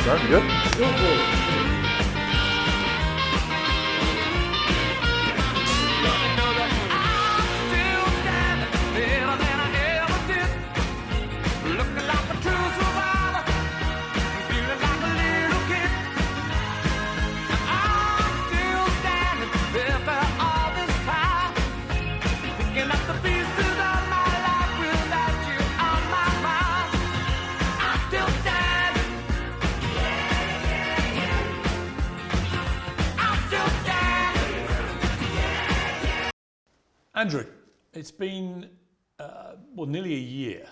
Starting good? Andrew, it's been nearly a year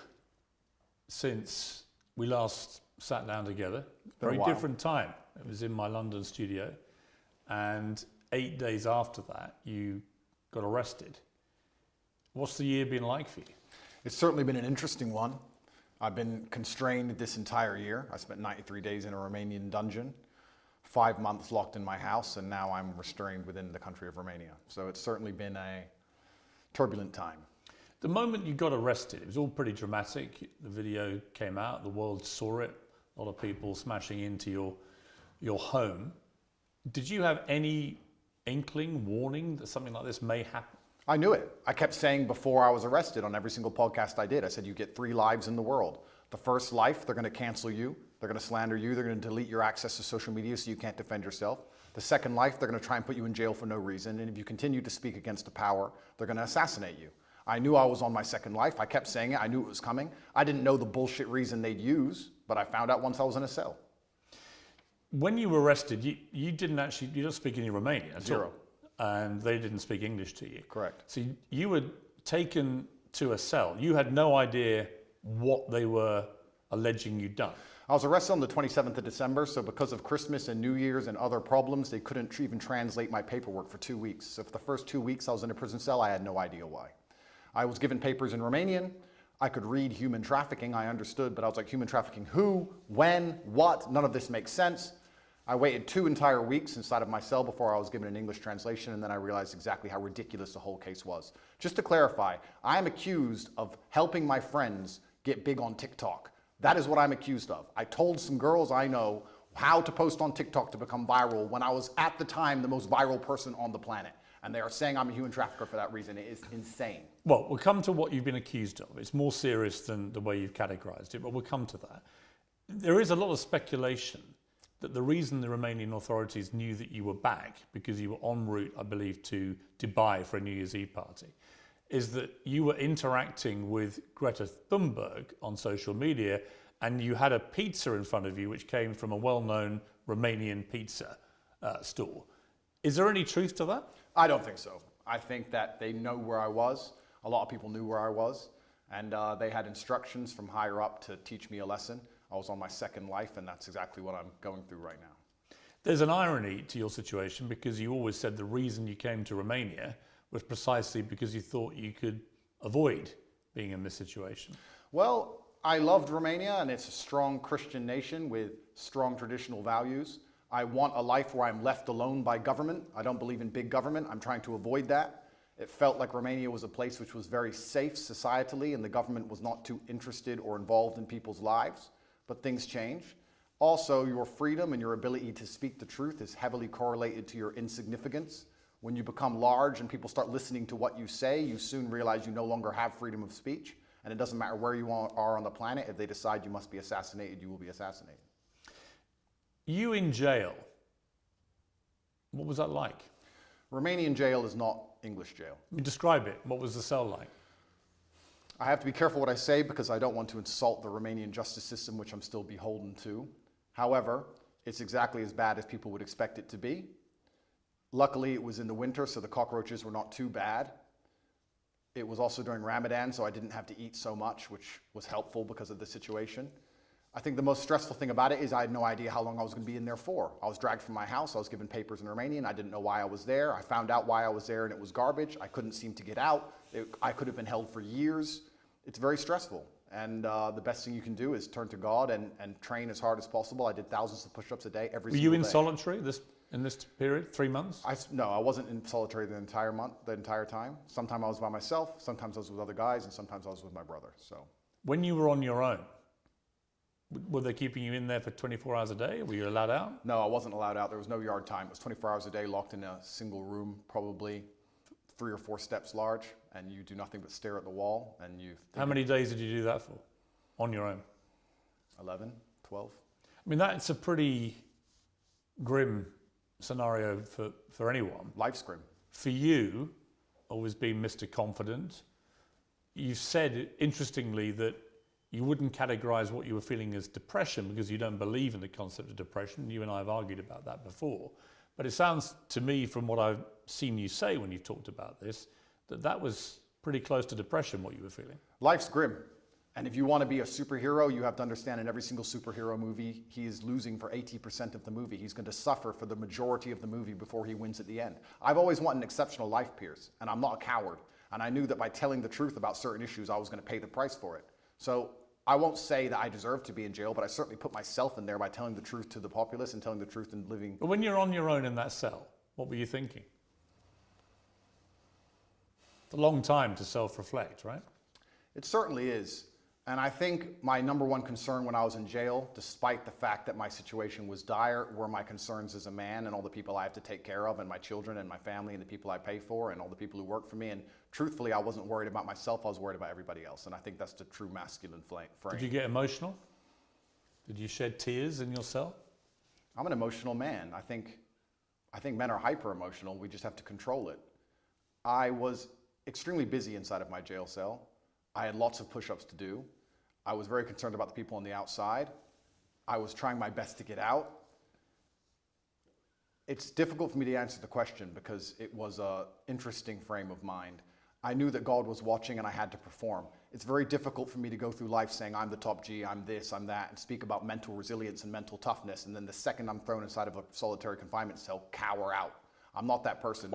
since we last sat down together. Very different time. It was in my London studio, and 8 days after that, you got arrested. What's the year been like for you? It's certainly been an interesting one. I've been constrained this entire year. I spent 93 days in a Romanian dungeon, 5 months locked in my house, and now I'm restrained within the country of Romania. So it's certainly been a turbulent time. The moment you got arrested, it was all pretty dramatic. The video came out, the world saw it, a lot of people smashing into your home. Did you have any inkling, warning that something like this may happen? I knew it. I kept saying before I was arrested on every single podcast I did, I said, you get 3 lives in the world. The first life, they're going to cancel you, they're going to slander you, they're going to delete your access to social media so you can't defend yourself. The second life, they're going to try and put you in jail for no reason, and if you continue to speak against the power, they're going to assassinate you. I knew I was on my second life. I kept saying it. I knew it was coming. I didn't know the bullshit reason they'd use, but I found out once I was in a cell. When you were arrested, you don't speak any Romanian at Zero. all, and they didn't speak English to you. Correct. So you were taken to a cell. You had no idea what they were alleging you'd done. I was arrested on the 27th of December, so because of Christmas and New Year's and other problems, they couldn't even translate my paperwork for 2 weeks. So for the first 2 weeks I was in a prison cell, I had no idea why. I was given papers in Romanian. I could read human trafficking, I understood, but I was like, human trafficking who, when, what? None of this makes sense. I waited 2 entire weeks inside of my cell before I was given an English translation, and then I realized exactly how ridiculous the whole case was. Just to clarify, I am accused of helping my friends get big on TikTok. That is what I'm accused of. I told some girls I know how to post on TikTok to become viral when I was at the time the most viral person on the planet. And they are saying I'm a human trafficker for that reason. It is insane. Well, we'll come to what you've been accused of. It's more serious than the way you've categorized it, but we'll come to that. There is a lot of speculation that the reason the Romanian authorities knew that you were back, because you were en route, I believe, to Dubai for a New Year's Eve party, is that you were interacting with Greta Thunberg on social media, and you had a pizza in front of you which came from a well-known Romanian pizza store. Is there any truth to that? I don't think so. I think that they know where I was. A lot of people knew where I was, and they had instructions from higher up to teach me a lesson. I was on my second life, and that's exactly what I'm going through right now. There's an irony to your situation, because you always said the reason you came to Romania was precisely because you thought you could avoid being in this situation. Well, I loved Romania, and it's a strong Christian nation with strong traditional values. I want a life where I'm left alone by government. I don't believe in big government. I'm trying to avoid that. It felt like Romania was a place which was very safe societally, and the government was not too interested or involved in people's lives. But things change. Also, your freedom and your ability to speak the truth is heavily correlated to your insignificance. When you become large and people start listening to what you say, you soon realize you no longer have freedom of speech. And it doesn't matter where you are on the planet. If they decide you must be assassinated, you will be assassinated. You in jail, what was that like? Romanian jail is not English jail. Describe it. What was the cell like? I have to be careful what I say because I don't want to insult the Romanian justice system, which I'm still beholden to. However, it's exactly as bad as people would expect it to be. Luckily, it was in the winter, so the cockroaches were not too bad. It was also during Ramadan, so I didn't have to eat so much, which was helpful because of the situation. I think the most stressful thing about it is I had no idea how long I was going to be in there for. I was dragged from my house. I was given papers in Romanian. I didn't know why I was there. I found out why I was there, and it was garbage. I couldn't seem to get out. I could have been held for years. It's very stressful. And the best thing you can do is turn to God and train as hard as possible. I did thousands of push-ups a day every single day. Were you in solitary in this period, 3 months? No, I wasn't in solitary the entire time. Sometimes I was by myself, sometimes I was with other guys, and sometimes I was with my brother. So, when you were on your own, Were they keeping you in there for 24 hours a day? Were you allowed out? No, I wasn't allowed out. There was no yard time. It was 24 hours a day, locked in a single room, probably 3 or 4 steps large, and you do nothing but stare at the wall. And you. How many days did you do that for, on your own? 11, 12. I mean, that's a pretty grim scenario for anyone. Life's grim. For you, always being Mr. Confident, you've said, interestingly, that you wouldn't categorize what you were feeling as depression because you don't believe in the concept of depression. You and I have argued about that before. But it sounds to me, from what I've seen you say when you've talked about this, that that was pretty close to depression, what you were feeling. Life's grim. And if you want to be a superhero, you have to understand in every single superhero movie, he is losing for 80% of the movie. He's going to suffer for the majority of the movie before he wins at the end. I've always wanted an exceptional life, Piers, and I'm not a coward. And I knew that by telling the truth about certain issues, I was going to pay the price for it. So I won't say that I deserve to be in jail, but I certainly put myself in there by telling the truth to the populace and telling the truth and living. But when you're on your own in that cell, what were you thinking? It's a long time to self-reflect, right? It certainly is. And I think my number one concern when I was in jail, despite the fact that my situation was dire, were my concerns as a man and all the people I have to take care of, and my children and my family and the people I pay for and all the people who work for me. And truthfully, I wasn't worried about myself, I was worried about everybody else. And I think that's the true masculine frame. Did you get emotional? Did you shed tears in your cell? I'm an emotional man. I think men are hyper emotional. We just have to control it. I was extremely busy inside of my jail cell. I had lots of push-ups to do. I was very concerned about the people on the outside. I was trying my best to get out. It's difficult for me to answer the question because it was an interesting frame of mind. I knew that God was watching and I had to perform. It's very difficult for me to go through life saying I'm the top G, I'm this, I'm that, and speak about mental resilience and mental toughness, and then the second I'm thrown inside of a solitary confinement cell, cower out. I'm not that person.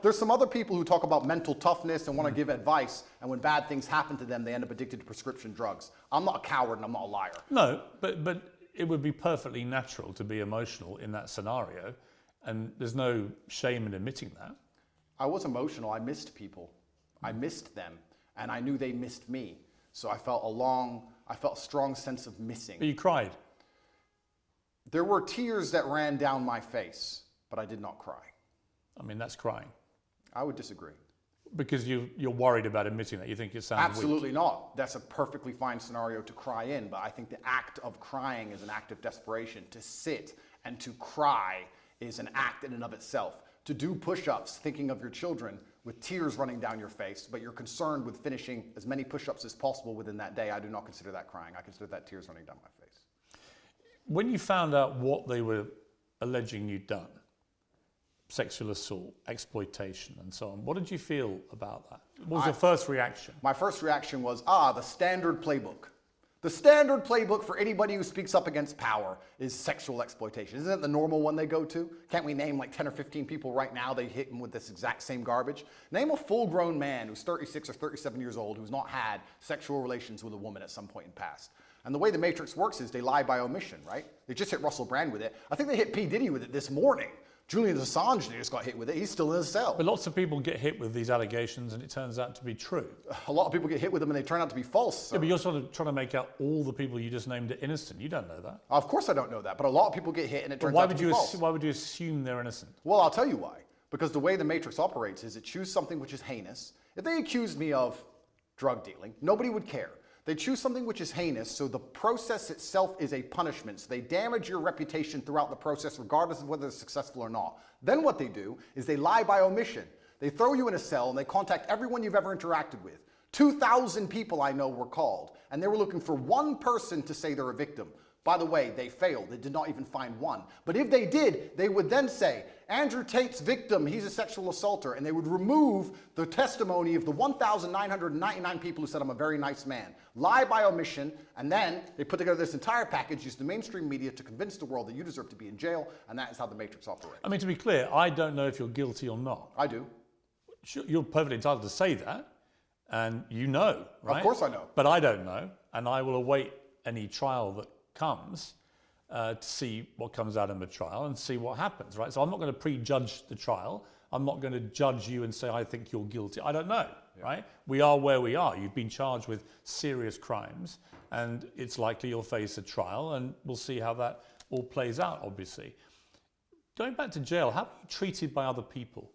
There's some other people who talk about mental toughness and want to give advice, and when bad things happen to them, they end up addicted to prescription drugs. I'm not a coward and I'm not a liar. No, but it would be perfectly natural to be emotional in that scenario, and there's no shame in admitting that. I was emotional. I missed people. I missed them, and I knew they missed me. So I felt a strong sense of missing. But you cried. There were tears that ran down my face, but I did not cry. I mean, that's crying. I would disagree. Because you're worried about admitting that. You think it sounds Absolutely weak. not. That's a perfectly fine scenario to cry in, but I think the act of crying is an act of desperation. To sit and to cry is an act in and of itself. To do push-ups, thinking of your children with tears running down your face, but you're concerned with finishing as many push-ups as possible within that day, I do not consider that crying. I consider that tears running down my face. When you found out what they were alleging you'd done, sexual assault, exploitation, and so on, what did you feel about that? What was your first reaction? My first reaction was, the standard playbook. The standard playbook for anybody who speaks up against power is sexual exploitation. Isn't it the normal one they go to? Can't we name like 10 or 15 people right now they hit them with this exact same garbage? Name a full-grown man who's 36 or 37 years old who's not had sexual relations with a woman at some point in the past. And the way the Matrix works is they lie by omission, right? They just hit Russell Brand with it. I think they hit P. Diddy with it this morning. Julian Assange just got hit with it. He's still in his cell. But lots of people get hit with these allegations and it turns out to be true. A lot of people get hit with them and they turn out to be false. So. Yeah, but you're sort of trying to make out all the people you just named are innocent. You don't know that. Of course I don't know that, but a lot of people get hit and it turns out to be false. Why would you assume they're innocent? Well, I'll tell you why. Because the way the Matrix operates is it chooses something which is heinous. If they accused me of drug dealing, nobody would care. They choose something which is heinous, so the process itself is a punishment. So they damage your reputation throughout the process, regardless of whether it's successful or not. Then what they do is they lie by omission. They throw you in a cell and they contact everyone you've ever interacted with. 2,000 people I know were called, and they were looking for one person to say they're a victim. By the way, they failed. They did not even find one. But if they did, they would then say, Andrew Tate's victim, he's a sexual assaulter. And they would remove the testimony of the 1,999 people who said I'm a very nice man. Lie by omission, and then they put together this entire package, use the mainstream media to convince the world that you deserve to be in jail, and that is how the Matrix operates. I mean, to be clear, I don't know if you're guilty or not. I do. You're perfectly entitled to say that, and you know, right? Of course I know. But I don't know, and I will await any trial that comes to see what comes out in the trial and see what happens, right? So I'm not going to prejudge the trial. I'm not going to judge you and say, I think you're guilty. I don't know. right? We are where we are. You've been charged with serious crimes, and it's likely you'll face a trial, and we'll see how that all plays out, obviously. Going back to jail, how were you treated by other people?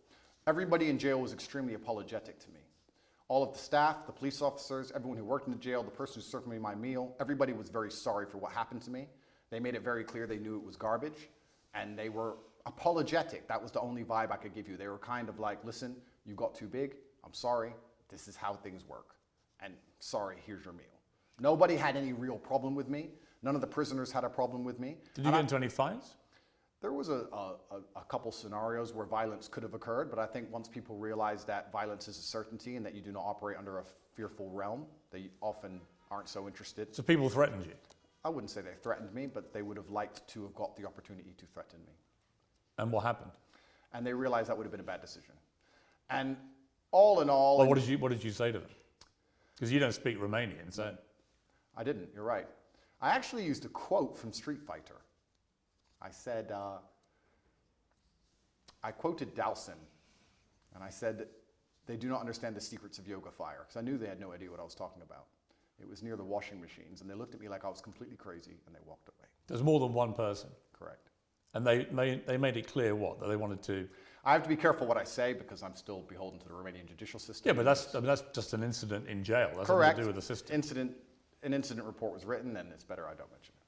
Everybody in jail was extremely apologetic to me. All of the staff, the police officers, everyone who worked in the jail, the person who served me my meal, everybody was very sorry for what happened to me. They made it very clear they knew it was garbage, and they were apologetic. That was the only vibe I could give you. They were kind of like, listen, you got too big. I'm sorry. This is how things work. And sorry, here's your meal. Nobody had any real problem with me. None of the prisoners had a problem with me. Did you get into any fights? There was a couple scenarios where violence could have occurred, but I think once people realize that violence is a certainty and that you do not operate under a fearful realm, they often aren't so interested. So people threatened you? I wouldn't say they threatened me, but they would have liked to have got the opportunity to threaten me. And what happened? And they realized that would have been a bad decision. And all in all... Well, what did you say to them? Because you don't speak Romanian, so... I didn't, you're right. I actually used a quote from Street Fighter. I said, I quoted Dowson, and I said, they do not understand the secrets of yoga fire, because I knew they had no idea what I was talking about. It was near the washing machines, and they looked at me like I was completely crazy, and they walked away. There's more than one person? Correct. And they made it clear what? That they wanted to... I have to be careful what I say, because I'm still beholden to the Romanian judicial system. Yeah, but that's just an incident in jail. That's Correct. nothing to do with the system. An incident report was written, and it's better I don't mention it.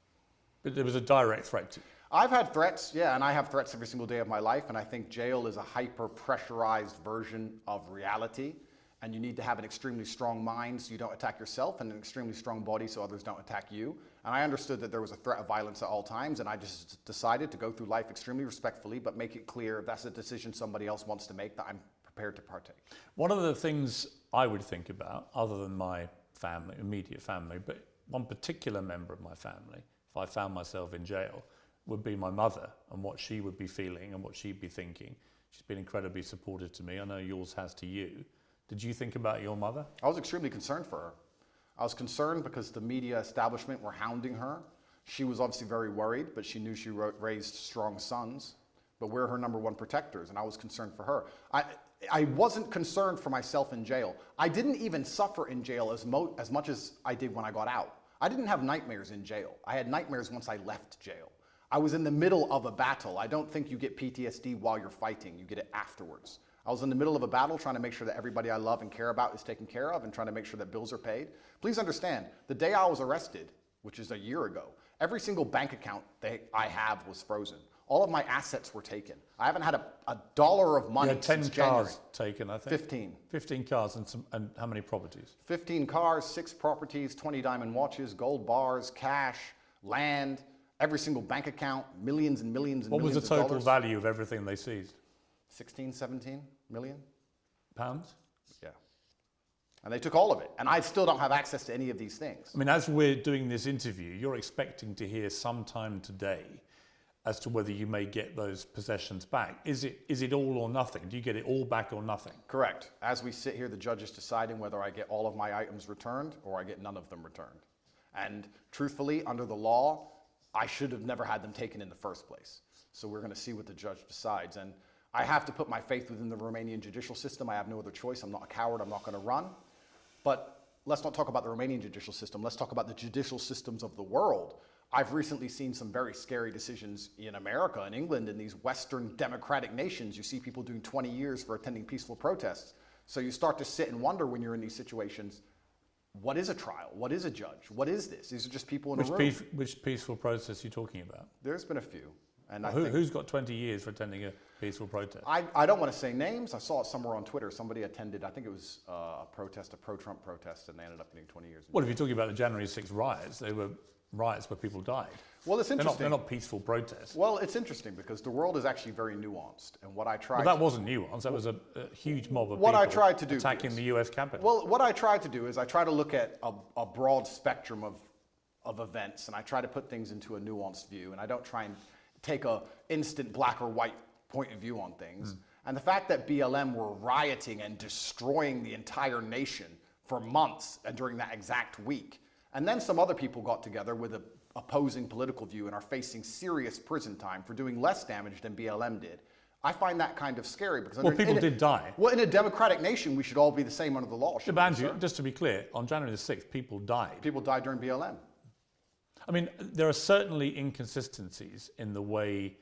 But there was a direct threat to you. I've had threats, yeah, and I have threats every single day of my life, and I think jail is a hyper-pressurized version of reality, and you need to have an extremely strong mind so you don't attack yourself, and an extremely strong body so others don't attack you. And I understood that there was a threat of violence at all times, and I just decided to go through life extremely respectfully, but make it clear if that's a decision somebody else wants to make, that I'm prepared to partake. One of the things I would think about, other than my family, immediate family, but one particular member of my family, if I found myself in jail, would be my mother, and what she would be feeling and what she'd be thinking. She's been incredibly supportive to me. I know yours has to you. Did you think about your mother? I was extremely concerned for her. I was concerned because the media establishment were hounding her. She was obviously very worried, but she knew she raised strong sons. But we're her number one protectors, and I was concerned for her. I wasn't concerned for myself in jail. I didn't even suffer in jail as much as I did when I got out. I didn't have nightmares in jail. I had nightmares once I left jail. I was in the middle of a battle. I don't think you get PTSD while you're fighting. You get it afterwards. I was in the middle of a battle trying to make sure that everybody I love and care about is taken care of and trying to make sure that bills are paid. Please understand, the day I was arrested, which is a year ago, every single bank account that I have was frozen. All of my assets were taken. I haven't had a dollar of money since January. You had 10 cars taken, I think. 15. 15 cars and how many properties? 15 cars, 6 properties, 20 diamond watches, gold bars, cash, land, every single bank account, millions and millions and millions of dollars. What was the total value of everything they seized? 16, 17 million. Pounds? Yeah. And they took all of it. And I still don't have access to any of these things. I mean, as we're doing this interview, you're expecting to hear sometime today as to whether you may get those possessions back. Is it all or nothing? Do you get it all back or nothing? Correct. As we sit here, the judge is deciding whether I get all of my items returned or I get none of them returned. And truthfully, under the law, I should have never had them taken in the first place. So we're going to see what the judge decides. And I have to put my faith within the Romanian judicial system. I have no other choice. I'm not a coward. I'm not going to run. But let's not talk about the Romanian judicial system. Let's talk about the judicial systems of the world. I've recently seen some very scary decisions in America and England and these Western democratic nations. You see people doing 20 years for attending peaceful protests. So you start to sit and wonder when you're in these situations, what is a trial? What is a judge? What is this? These are just people in a room. Which peaceful protest are you talking about? There's been a few. And who's got 20 years for attending a peaceful protest? I don't want to say names. I saw it somewhere on Twitter. Somebody attended, I think it was a protest, a pro-Trump protest, and they ended up getting 20 years. Well, if you're talking about the January 6th riots, they were riots where people died. Well, it's interesting. They're not peaceful protests. Well, it's interesting because the world is actually very nuanced. And what I tried... Well, that wasn't nuanced. That was a huge mob of what people I tried to do, attacking the US Capitol. Well, what I tried to do is I try to look at a broad spectrum of events, and I try to put things into a nuanced view, and I don't try and take a instant black or white point of view on things. And the fact that BLM were rioting and destroying the entire nation for months and during that exact week, and then some other people got together with an opposing political view and are facing serious prison time for doing less damage than BLM did. I find that kind of scary because Well, people did die. Well, in a democratic nation, we should all be the same under the law. But Andrew, just to be clear, on January the 6th, people died. People died during BLM. I mean, there are certainly inconsistencies in the way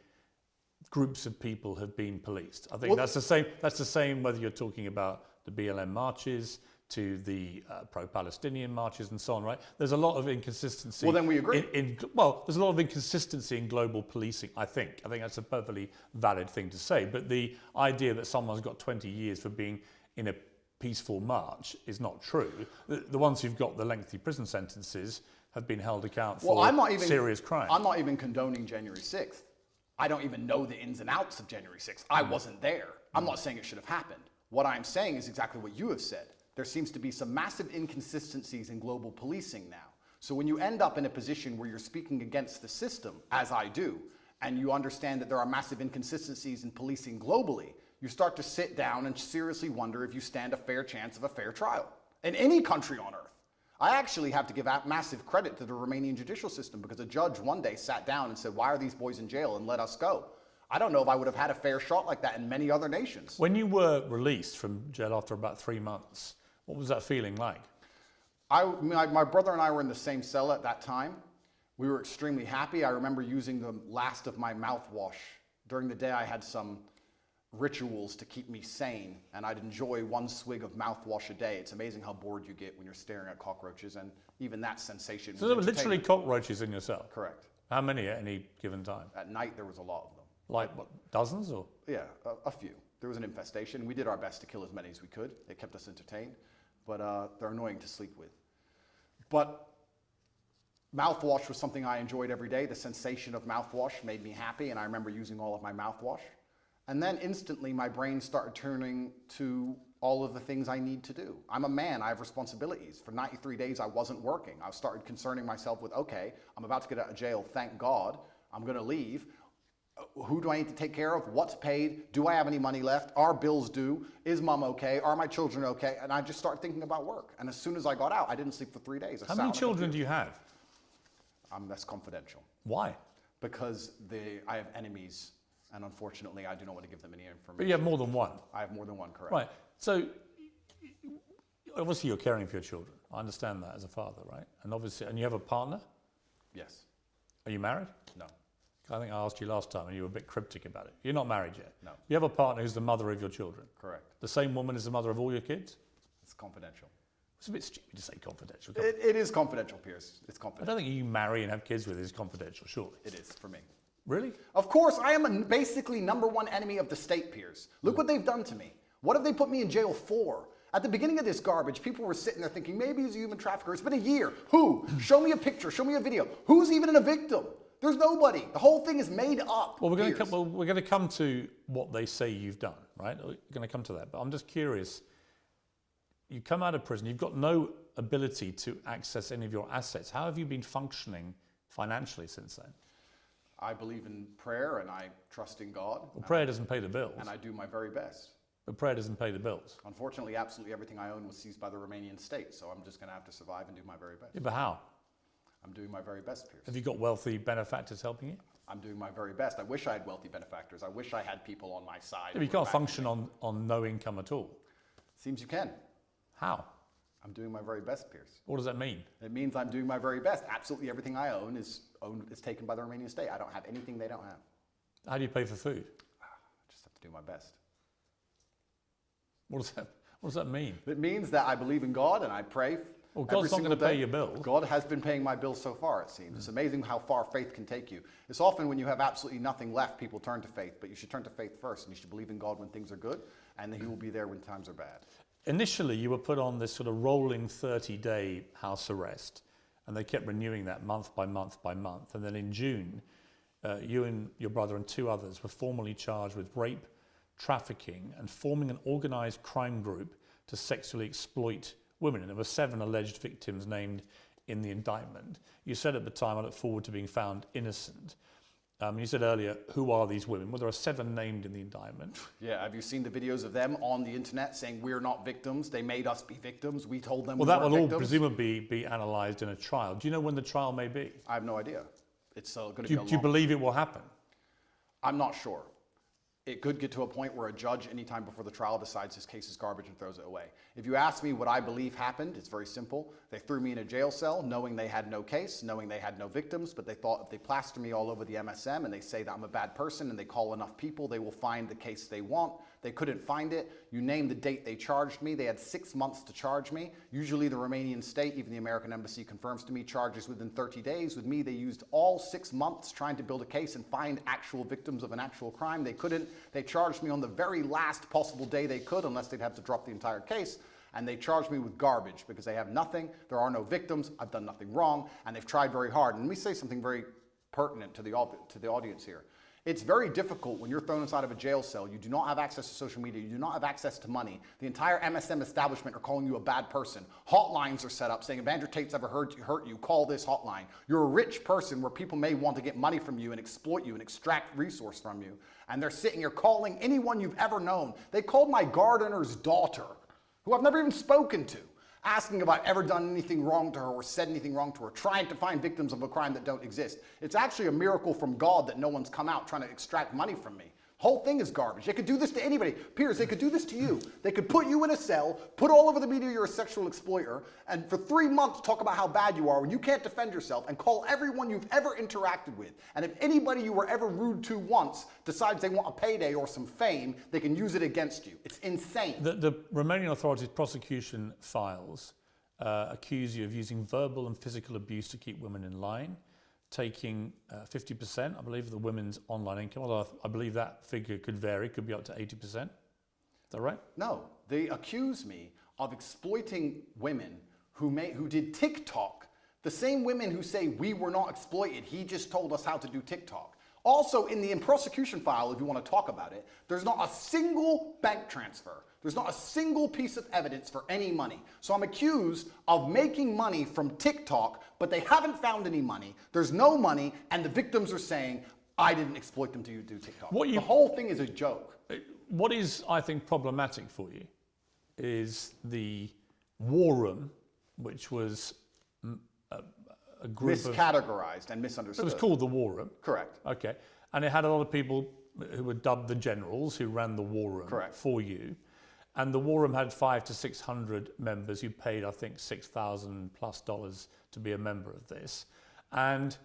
groups of people have been policed. I think that's the same. That's the same whether you're talking about the BLM marches to the pro-Palestinian marches and so on, right? There's a lot of inconsistency. Well, then we agree. There's a lot of inconsistency in global policing, I think. I think that's a perfectly valid thing to say. But the idea that someone's got 20 years for being in a peaceful march is not true. The ones who've got the lengthy prison sentences have been held account for serious crime. I'm not even condoning January 6th. I don't even know the ins and outs of January 6th. I wasn't there. I'm not saying it should have happened. What I'm saying is exactly what you have said. There seems to be some massive inconsistencies in global policing now. So when you end up in a position where you're speaking against the system, as I do, and you understand that there are massive inconsistencies in policing globally, you start to sit down and seriously wonder if you stand a fair chance of a fair trial in any country on earth. I actually have to give massive credit to the Romanian judicial system because a judge one day sat down and said, why are these boys in jail, and let us go. I don't know if I would have had a fair shot like that in many other nations. When you were released from jail after about 3 months, what was that feeling like? My brother and I were in the same cell at that time. We were extremely happy. I remember using the last of my mouthwash. During the day, I had some rituals to keep me sane, and I'd enjoy 1 swig of mouthwash a day. It's amazing how bored you get when you're staring at cockroaches, and even that sensation. So there were literally cockroaches in your cell? Correct. How many at any given time? At night, there was a lot of them. Like what, dozens or? Yeah, a few. There was an infestation. We did our best to kill as many as we could. It kept us entertained, but they're annoying to sleep with. But mouthwash was something I enjoyed every day. The sensation of mouthwash made me happy, and I remember using all of my mouthwash. And then instantly my brain started turning to all of the things I need to do. I'm a man, I have responsibilities. For 93 days I wasn't working. I started concerning myself with, okay, I'm about to get out of jail, thank God. I'm gonna leave. Who do I need to take care of? What's paid? Do I have any money left? Are bills due? Is mom okay? Are my children okay? And I just started thinking about work. And as soon as I got out, I didn't sleep for 3 days. How many children do you have? That's confidential. Why? Because I have enemies, and unfortunately I do not want to give them any information. But you have more than one? I have more than one, correct. Right. So obviously you're caring for your children. I understand that as a father, right? And obviously, and you have a partner? Yes. Are you married? No. I think I asked you last time and you were a bit cryptic about it. You're not married yet? No. You have a partner who's the mother of your children? Correct. The same woman as the mother of all your kids? It's confidential. It's a bit stupid to say confidential. It is confidential, Piers. It's I confidential. don't think you marry and have kids with is confidential, surely. It is for me. Really? Of course, I am basically #1 enemy of the state, Piers. Look what they've done to me. What have they put me in jail for? At the beginning of this garbage, people were sitting there thinking, maybe he's a human trafficker. It's been a year. Who? Show me a picture. Show me a video. Who's even a victim? There's nobody. The whole thing is made up. Well, we're going to come to what they say you've done, right? We're going to come to that. But I'm just curious. You come out of prison. You've got no ability to access any of your assets. How have you been functioning financially since then? I believe in prayer and I trust in God. Well, prayer doesn't pay the bills. And I do my very best. But prayer doesn't pay the bills. Unfortunately, absolutely everything I own was seized by the Romanian state, so I'm just going to have to survive and do my very best. Yeah, but how? I'm doing my very best, Piers. Have you got wealthy benefactors helping you? I'm doing my very best. I wish I had wealthy benefactors. I wish I had people on my side. Yeah, but you can't function on no income at all. Seems you can. How? I'm doing my very best, Piers. What does that mean? It means I'm doing my very best. Absolutely everything I own is taken by the Romanian state. I don't have anything they don't have. How do you pay for food? I just have to do my best. What does that mean? It means that I believe in God and I pray. Well, God's not going to pay your bills. God has been paying my bills so far, it seems. It's amazing how far faith can take you. It's often when you have absolutely nothing left, people turn to faith, but you should turn to faith first, and you should believe in God when things are good, and He will be there when times are bad. Initially, you were put on this sort of rolling 30-day house arrest, and they kept renewing that month by month by month. And then in June, you and your brother and 2 others were formally charged with rape, trafficking, and forming an organized crime group to sexually exploit women. And there were 7 alleged victims named in the indictment. You said at the time, I look forward to being found innocent. You said earlier, who are these women? Well, there are 7 named in the indictment. Yeah, have you seen the videos of them on the internet saying we're not victims? They made us be victims. We told them we weren't victims. Well, that will all presumably be analysed in a trial. Do you know when the trial may be? I have no idea. It's going to be Do you believe it will happen? I'm not sure. it could get to a point where a judge anytime before the trial decides his case is garbage and throws it away. If you ask me what I believe happened, it's very simple. They threw me in a jail cell knowing they had no case, knowing they had no victims, but they thought if they plaster me all over the MSM and they say that I'm a bad person and they call enough people, they will find the case they want. They couldn't find it. You name the date they charged me. They had 6 months to charge me. Usually the Romanian state, even the American embassy confirms to me, charges within 30 days. With me, they used all 6 months trying to build a case and find actual victims of an actual crime. They couldn't. They charged me on the very last possible day they could, unless they'd have to drop the entire case. And they charged me with garbage because they have nothing. There are no victims. I've done nothing wrong. And they've tried very hard. And let me say something very pertinent to the audience here. It's very difficult when you're thrown inside of a jail cell. You do not have access to social media. You do not have access to money. The entire MSM establishment are calling you a bad person. Hotlines are set up saying, if Andrew Tate's ever hurt you, call this hotline. You're a rich person where people may want to get money from you and exploit you and extract resource from you. And they're sitting here calling anyone you've ever known. They called my gardener's daughter, who I've never even spoken to, asking if I've ever done anything wrong to her or said anything wrong to her, trying to find victims of a crime that don't exist. It's actually a miracle from God that no one's come out trying to extract money from me. Whole thing is garbage. They could do this to anybody. Piers, they could do this to you. They could put you in a cell, put all over the media you're a sexual exploiter, and for 3 months talk about how bad you are when you can't defend yourself, and call everyone you've ever interacted with. And if anybody you were ever rude to once decides they want a payday or some fame, they can use it against you. It's insane. The Romanian authorities' prosecution files accuse you of using verbal and physical abuse to keep women in line, taking 50%, I believe, of the women's online income, although I believe that figure could vary, could be up to 80%. Is that right? No, they accuse me of exploiting women who did TikTok, the same women who say we were not exploited, he just told us how to do TikTok. Also, in the prosecution file, if you want to talk about it, there's not a single bank transfer. There's not a single piece of evidence for any money. So I'm accused of making money from TikTok, but they haven't found any money. There's no money, and the victims are saying, I didn't exploit them to do TikTok. The whole thing is a joke. What is, I think, problematic for you is the war room, which was a group miscategorized and misunderstood. It was called the war room. Correct. Okay. And it had a lot of people who were dubbed the generals who ran the war room. Correct. For you. And the war room had 500 to 600 members who paid, I think, $6,000+ to be a member of this. And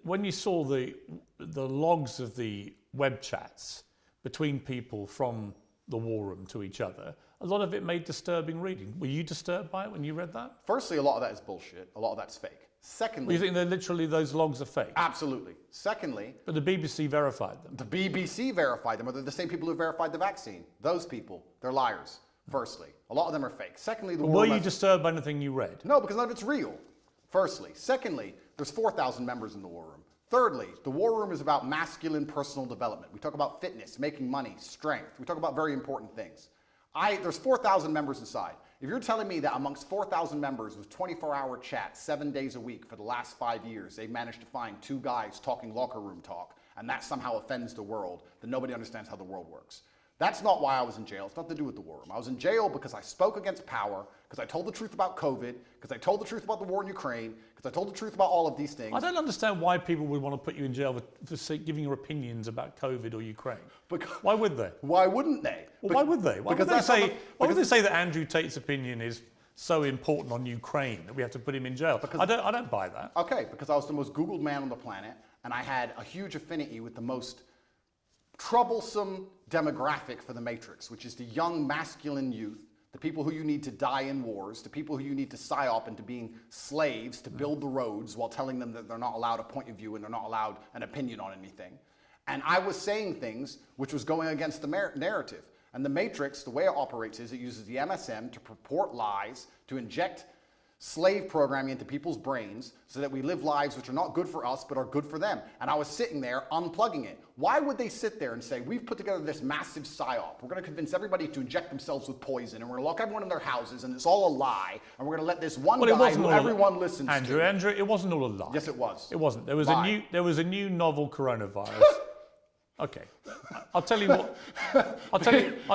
when you saw the logs of the web chats between people from the war room to each other, a lot of it made disturbing reading. Were you disturbed by it when you read that? Firstly, a lot of that is bullshit. A lot of that's fake. Secondly... You think that literally those logs are fake? Absolutely. Secondly... But the BBC verified them. The BBC verified them, or they're the same people who verified the vaccine. Those people, they're liars, firstly. A lot of them are fake. Secondly, were you disturbed by anything you read? No, because none of it's real, firstly. Secondly, there's 4,000 members in the war room. Thirdly, the war room is about masculine personal development. We talk about fitness, making money, strength. We talk about very important things. There's 4,000 members inside. If you're telling me that amongst 4,000 members with 24-hour chats 7 days a week for the last 5 years, they've managed to find 2 guys talking locker room talk, and that somehow offends the world, then nobody understands how the world works. That's not why I was in jail. It's nothing to do with the war room. I was in jail because I spoke against power, because I told the truth about COVID, because I told the truth about the war in Ukraine, because I told the truth about all of these things. I don't understand why people would want to put you in jail for giving your opinions about COVID or Ukraine. Why would they? Why wouldn't they? Well, why would they? Why would they say that Andrew Tate's opinion is so important on Ukraine that we have to put him in jail? I don't buy that. Okay, because I was the most Googled man on the planet, and I had a huge affinity with the most troublesome demographic for the Matrix, which is the young masculine youth, the people who you need to die in wars, the people who you need to psyop into being slaves to build the roads while telling them that they're not allowed a point of view and they're not allowed an opinion on anything. And I was saying things which was going against the narrative. And the Matrix, the way it operates is it uses the MSM to purport lies, to inject slave programming into people's brains so that we live lives which are not good for us but are good for them. And I was sitting there unplugging it. Why would they sit there and say, we've put together this massive psyop, we're going to convince everybody to inject themselves with poison, and we're going to lock everyone in their houses, and it's all a lie, and we're going to let this one guy who everyone listens to... Andrew, it wasn't all a lie. Yes, it was. It wasn't. There was a new novel coronavirus. Okay, I'll tell you what. I'll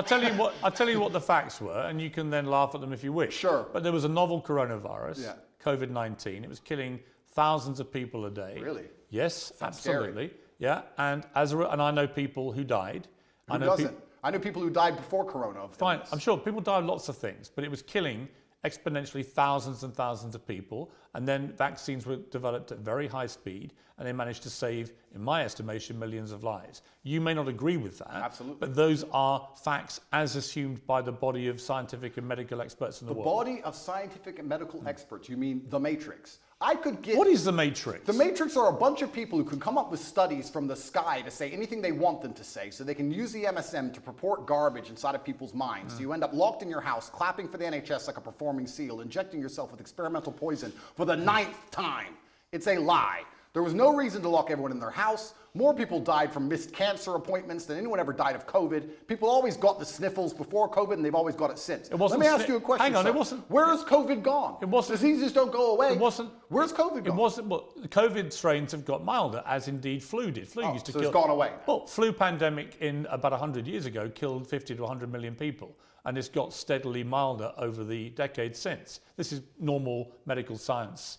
tell you what the facts were, and you can then laugh at them if you wish. Sure. But there was a novel coronavirus, COVID-19. It was killing thousands of people a day. Really? Yes, That's absolutely. Scary. Yeah, and I know people who died, Who doesn't? I know people who died before Corona. Fine, I'm sure people die of lots of things, but it was killing exponentially thousands and thousands of people, and then vaccines were developed at very high speed, and they managed to save, in my estimation, millions of lives. You may not agree with that, Absolutely. but those are facts as assumed by the body of scientific and medical experts in the world. The body of scientific and medical experts, you mean the Matrix? I could get... What is the Matrix? The Matrix are a bunch of people who can come up with studies from the sky to say anything they want them to say, so they can use the MSM to purport garbage inside of people's minds. So you end up locked in your house, clapping for the NHS like a performing seal, injecting yourself with experimental poison for the 9th time. It's a lie. There was no reason to lock everyone in their house. More people died from missed cancer appointments than anyone ever died of COVID. People always got the sniffles before COVID, and they've always got it since. Let me ask you a question. Hang on, sir. it wasn't. Where has COVID gone? It wasn't. Diseases don't go away. It wasn't. Where's COVID gone? It wasn't. Well, the COVID strains have got milder, as indeed flu did. Flu used to kill. So it's gone away now. Well, flu pandemic in about 100 years ago killed 50 to 100 million people, and it's got steadily milder over the decades since. This is normal medical science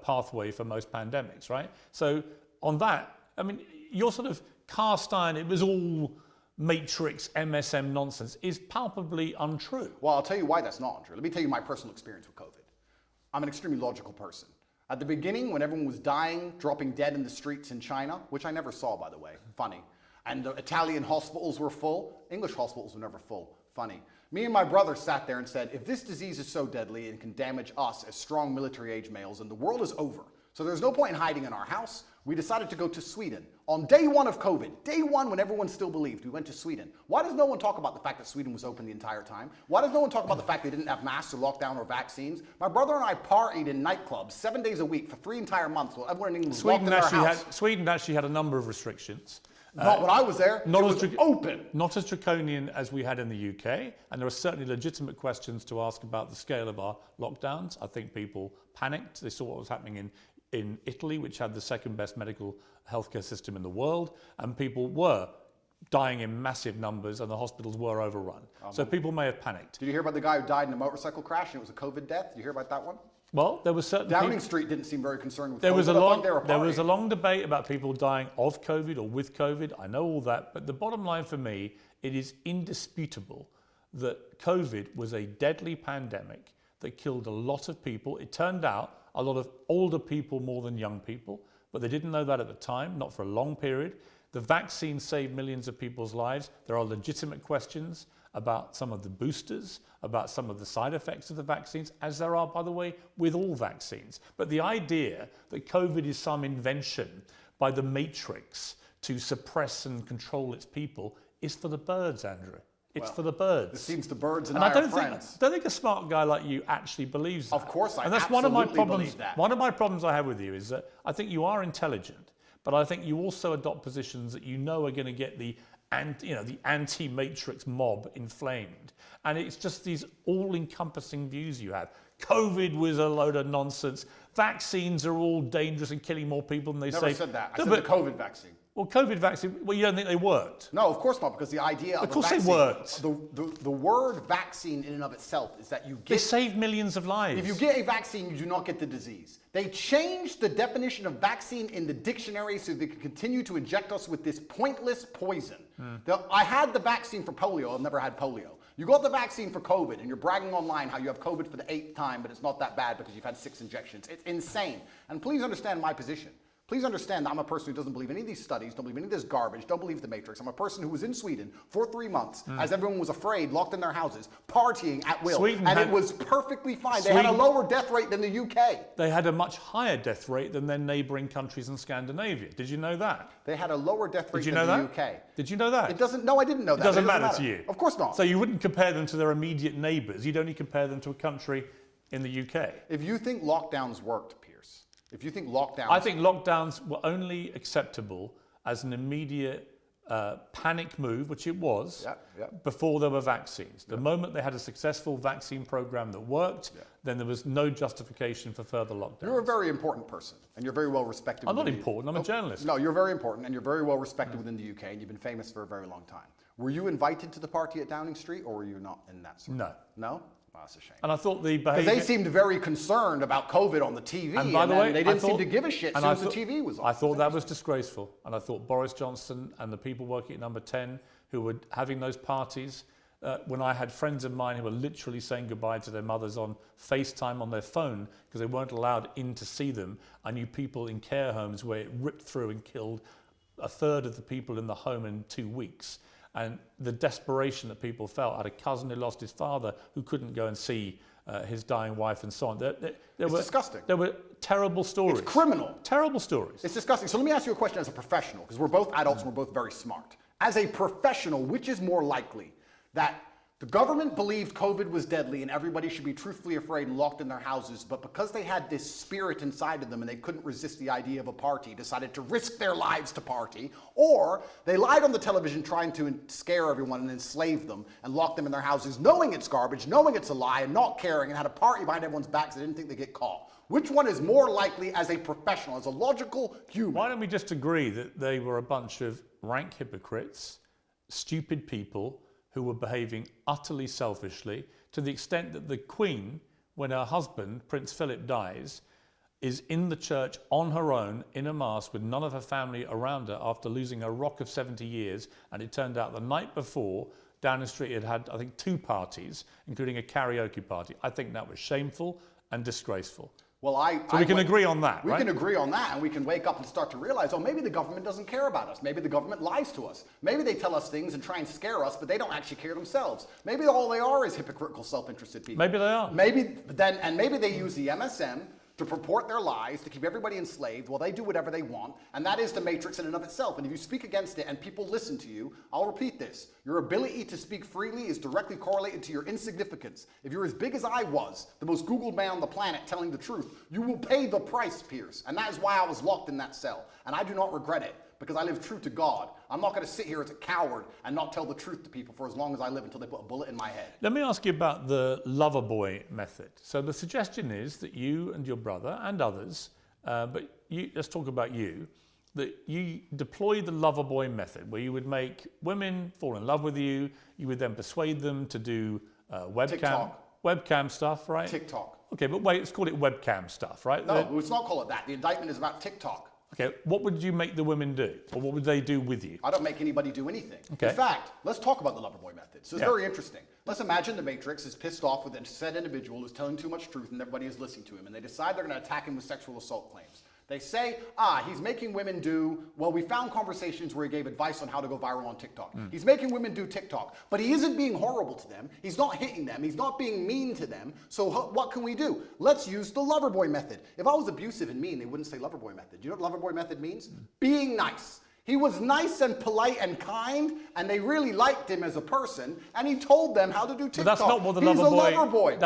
pathway for most pandemics, right? So on that, I mean, your sort of cast iron, it was all Matrix, MSM nonsense, is palpably untrue. Well, I'll tell you why that's not untrue. Let me tell you my personal experience with COVID. I'm an extremely logical person. At the beginning, when everyone was dying, dropping dead in the streets in China, which I never saw, by the way, funny, and the Italian hospitals were full, English hospitals were never full, funny. Me and my brother sat there and said, if this disease is so deadly and can damage us as strong military-age males, then the world is over. So there's no point in hiding in our house. We decided to go to Sweden. On day one of COVID, day one when everyone still believed, we went to Sweden. Why does no one talk about the fact that Sweden was open the entire time? Why does no one talk about the fact they didn't have masks or lockdown or vaccines? My brother and I partied in nightclubs 7 days a week for 3 entire months while everyone in England was locked in their house. Sweden actually had a number of restrictions. Not when I was there. It was open. Not as draconian as we had in the UK, and there are certainly legitimate questions to ask about the scale of our lockdowns. I think people panicked. They saw what was happening in Italy, which had the second best medical healthcare system in the world, and people were dying in massive numbers and the hospitals were overrun. So people may have panicked. Did you hear about the guy who died in a motorcycle crash and it was a COVID death? Did you hear about that one? Well, there was certain Downing Street didn't seem very concerned with there COVID. There was a long debate about people dying of COVID or with COVID. I know all that, but the bottom line for me, it is indisputable that COVID was a deadly pandemic that killed a lot of people. It turned out a lot of older people more than young people, but they didn't know that at the time, not for a long period. The vaccine saved millions of people's lives. There are legitimate questions about some of the boosters, about some of the side effects of the vaccines, as there are, by the way, with all vaccines. But the idea that COVID is some invention by the Matrix to suppress and control its people is for the birds, Andrew. It's for the birds. It seems the birds and I our friends. I don't think a smart guy like you actually believes that. Of course, I and that's absolutely one of my problems. believe that. One of my problems I have with you is that I think you are intelligent, but I think you also adopt positions that you know are going to get the anti-Matrix mob inflamed. And it's just these all-encompassing views you have. COVID was a load of nonsense. Vaccines are all dangerous and killing more people than they say. Never said that. I said the COVID vaccine. Well, COVID vaccine, well, you don't think they worked? No, of course not, because the idea of course a vaccine, they worked. The word vaccine in and of itself is that you get... They save millions of lives. If you get a vaccine, you do not get the disease. They changed the definition of vaccine in the dictionary so they could continue to inject us with this pointless poison. I had the vaccine for polio. I've never had polio. You got the vaccine for COVID, and you're bragging online how you have COVID for the 8th time, but it's not that bad because you've had 6 injections. It's insane. And please understand my position. Please understand that I'm a person who doesn't believe any of these studies, don't believe any of this garbage, don't believe the Matrix. I'm a person who was in Sweden for 3 months as everyone was afraid, locked in their houses, partying at will. It was perfectly fine. They had a lower death rate than the UK. They had a much higher death rate than their neighbouring countries in Scandinavia. Did you know that? They had a lower death rate than the UK. Did you know that? It doesn't, no, I didn't know that. It doesn't matter to you? Of course not. So you wouldn't compare them to their immediate neighbours. You'd only compare them to a country in the UK. If you think lockdowns worked, Piers, if you think lockdowns... I think lockdowns were only acceptable as an immediate panic move, which it was, before there were vaccines. The moment they had a successful vaccine program that worked, then there was no justification for further lockdowns. You're a very important person, and you're very well respected. I'm not important, I'm a journalist. No, you're very important, and you're very well respected within the UK, and you've been famous for a very long time. Were you invited to the party at Downing Street, or were you not in that sort? No. No? Oh, that's a shame. And I thought the behaviour... Because they seemed very concerned about COVID on the TV, and by the way, they didn't seem to give a shit as soon as the TV was on. I thought that was disgraceful, and I thought Boris Johnson and the people working at Number 10 who were having those parties. When I had friends of mine who were literally saying goodbye to their mothers on FaceTime on their phone because they weren't allowed in to see them. I knew people in care homes where it ripped through and killed a third of the people in the home in 2 weeks. And the desperation that people felt. I had a cousin who lost his father who couldn't go and see his dying wife and so on. It's disgusting. There were terrible stories. It's criminal. Terrible stories. It's disgusting. So let me ask you a question as a professional, because we're both adults and we're both very smart. As a professional, which is more likely, that the government believed COVID was deadly and everybody should be truthfully afraid and locked in their houses, but because they had this spirit inside of them and they couldn't resist the idea of a party, decided to risk their lives to party, or they lied on the television trying to scare everyone and enslave them and lock them in their houses, knowing it's garbage, knowing it's a lie, and not caring, and had a party behind everyone's backs so they didn't think they'd get caught? Which one is more likely as a professional, as a logical human? Why don't we just agree that they were a bunch of rank hypocrites, stupid people, who were behaving utterly selfishly, to the extent that the Queen, when her husband, Prince Philip, dies, is in the church on her own, in a mass, with none of her family around her after losing a rock of 70 years. And it turned out the night before, Downing Street had, I think, 2 parties, including a karaoke party. I think that was shameful and disgraceful. Well, so we can agree on that, right? We can agree on that, and we can wake up and start to realize, oh, maybe the government doesn't care about us. Maybe the government lies to us. Maybe they tell us things and try and scare us, but they don't actually care themselves. Maybe all they are is hypocritical, self-interested people. Maybe they are. Maybe they use the MSM to purport their lies, to keep everybody enslaved while they do whatever they want, and that is the matrix in and of itself. And if you speak against it and people listen to you, I'll repeat this. Your ability to speak freely is directly correlated to your insignificance. If you're as big as I was, the most Googled man on the planet telling the truth, you will pay the price, Piers. And that is why I was locked in that cell. And I do not regret it, because I live true to God. I'm not going to sit here as a coward and not tell the truth to people for as long as I live until they put a bullet in my head. Let me ask you about the lover boy method. So the suggestion is that you and your brother and others, let's talk about you, that you deploy the lover boy method, where you would make women fall in love with you. You would then persuade them to do webcam stuff, right? TikTok. Okay, but wait, let's call it webcam stuff, right? No, let's not call it that. The indictment is about TikTok. Okay, what would you make the women do? Or what would they do with you? I don't make anybody do anything. Okay. In fact, let's talk about the lover boy method. So it's very interesting. Let's imagine the Matrix is pissed off with a said individual who's telling too much truth and everybody is listening to him, and they decide they're going to attack him with sexual assault claims. They say, he's making women do, well, we found conversations where he gave advice on how to go viral on TikTok. He's making women do TikTok, but he isn't being horrible to them. He's not hitting them. He's not being mean to them. So what can we do? Let's use the lover boy method. If I was abusive and mean, they wouldn't say lover boy method. Do you know what lover boy method means? Being nice. He was nice and polite and kind, and they really liked him as a person, and he told them how to do TikTok. But that's not what the lover boy... He's a lover boy.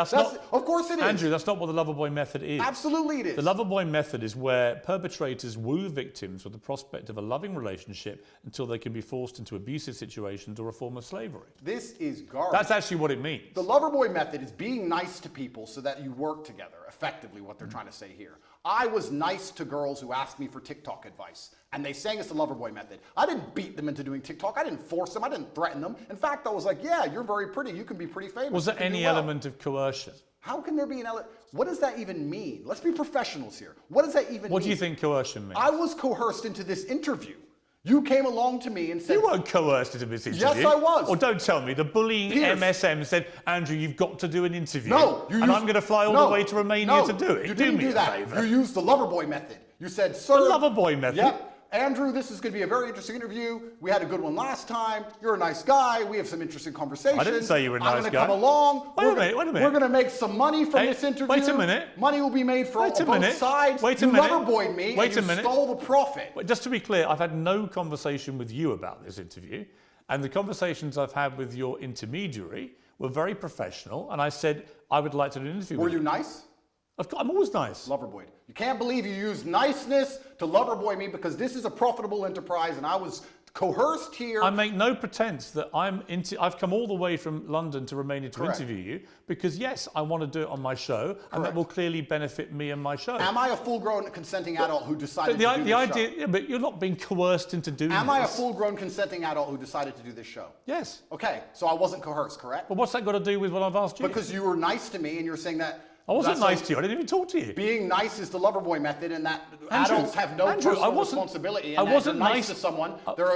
Of course it is. Andrew, that's not what the lover boy method is. Absolutely it is. The lover boy method is where perpetrators woo victims with the prospect of a loving relationship until they can be forced into abusive situations or a form of slavery. This is garbage. That's actually what it means. The lover boy method is being nice to people so that you work together, effectively what they're trying to say here. I was nice to girls who asked me for TikTok advice, and they sang us the lover boy method. I didn't beat them into doing TikTok. I didn't force them. I didn't threaten them. In fact, I was like, yeah, you're very pretty. You can be pretty famous. Was there any element of coercion? How can there be an element? What does that even mean? Let's be professionals here. What does that even mean? What do you think coercion means? I was coerced into this interview. You came along to me and said... You weren't coerced into this interview. Yes, I was. Or don't tell me. The bullying Piers. MSM said, Andrew, you've got to do an interview. No. And I'm going to fly all the way to Romania to do it. You didn't do that. Favor. You used the lover boy method. You said, sir... The lover boy method? Yep. Andrew, this is going to be a very interesting interview. We had a good one last time. You're a nice guy. We have some interesting conversations. I didn't say you were a nice guy. I'm going to come along. Wait a minute. We're going to make some money from this interview. Wait a minute. Money will be made from both sides. Wait a minute. You lover boyed me and you stole the profit. But just to be clear, I've had no conversation with you about this interview. And the conversations I've had with your intermediary were very professional. And I said, I would like to do an interview with you. Were you nice? I'm always nice. Loverboy. You can't believe you used niceness to loverboy me, because this is a profitable enterprise and I was coerced here. I make no pretense that I've come all the way from London to Romania to interview you because, yes, I want to do it on my show, and that will clearly benefit me and my show. Am I a full-grown consenting adult who decided to do this show? Yeah, but you're not being coerced into doing this. Am I a full-grown consenting adult who decided to do this show? Yes. Okay, so I wasn't coerced, correct? But what's that got to do with what I've asked you? Because you were nice to me and you're saying that I wasn't That's nice to you. I didn't even talk to you. Being nice is the lover boy method, and that Andrew, adults have no Andrew, personal responsibility. And I wasn't if you're nice to someone,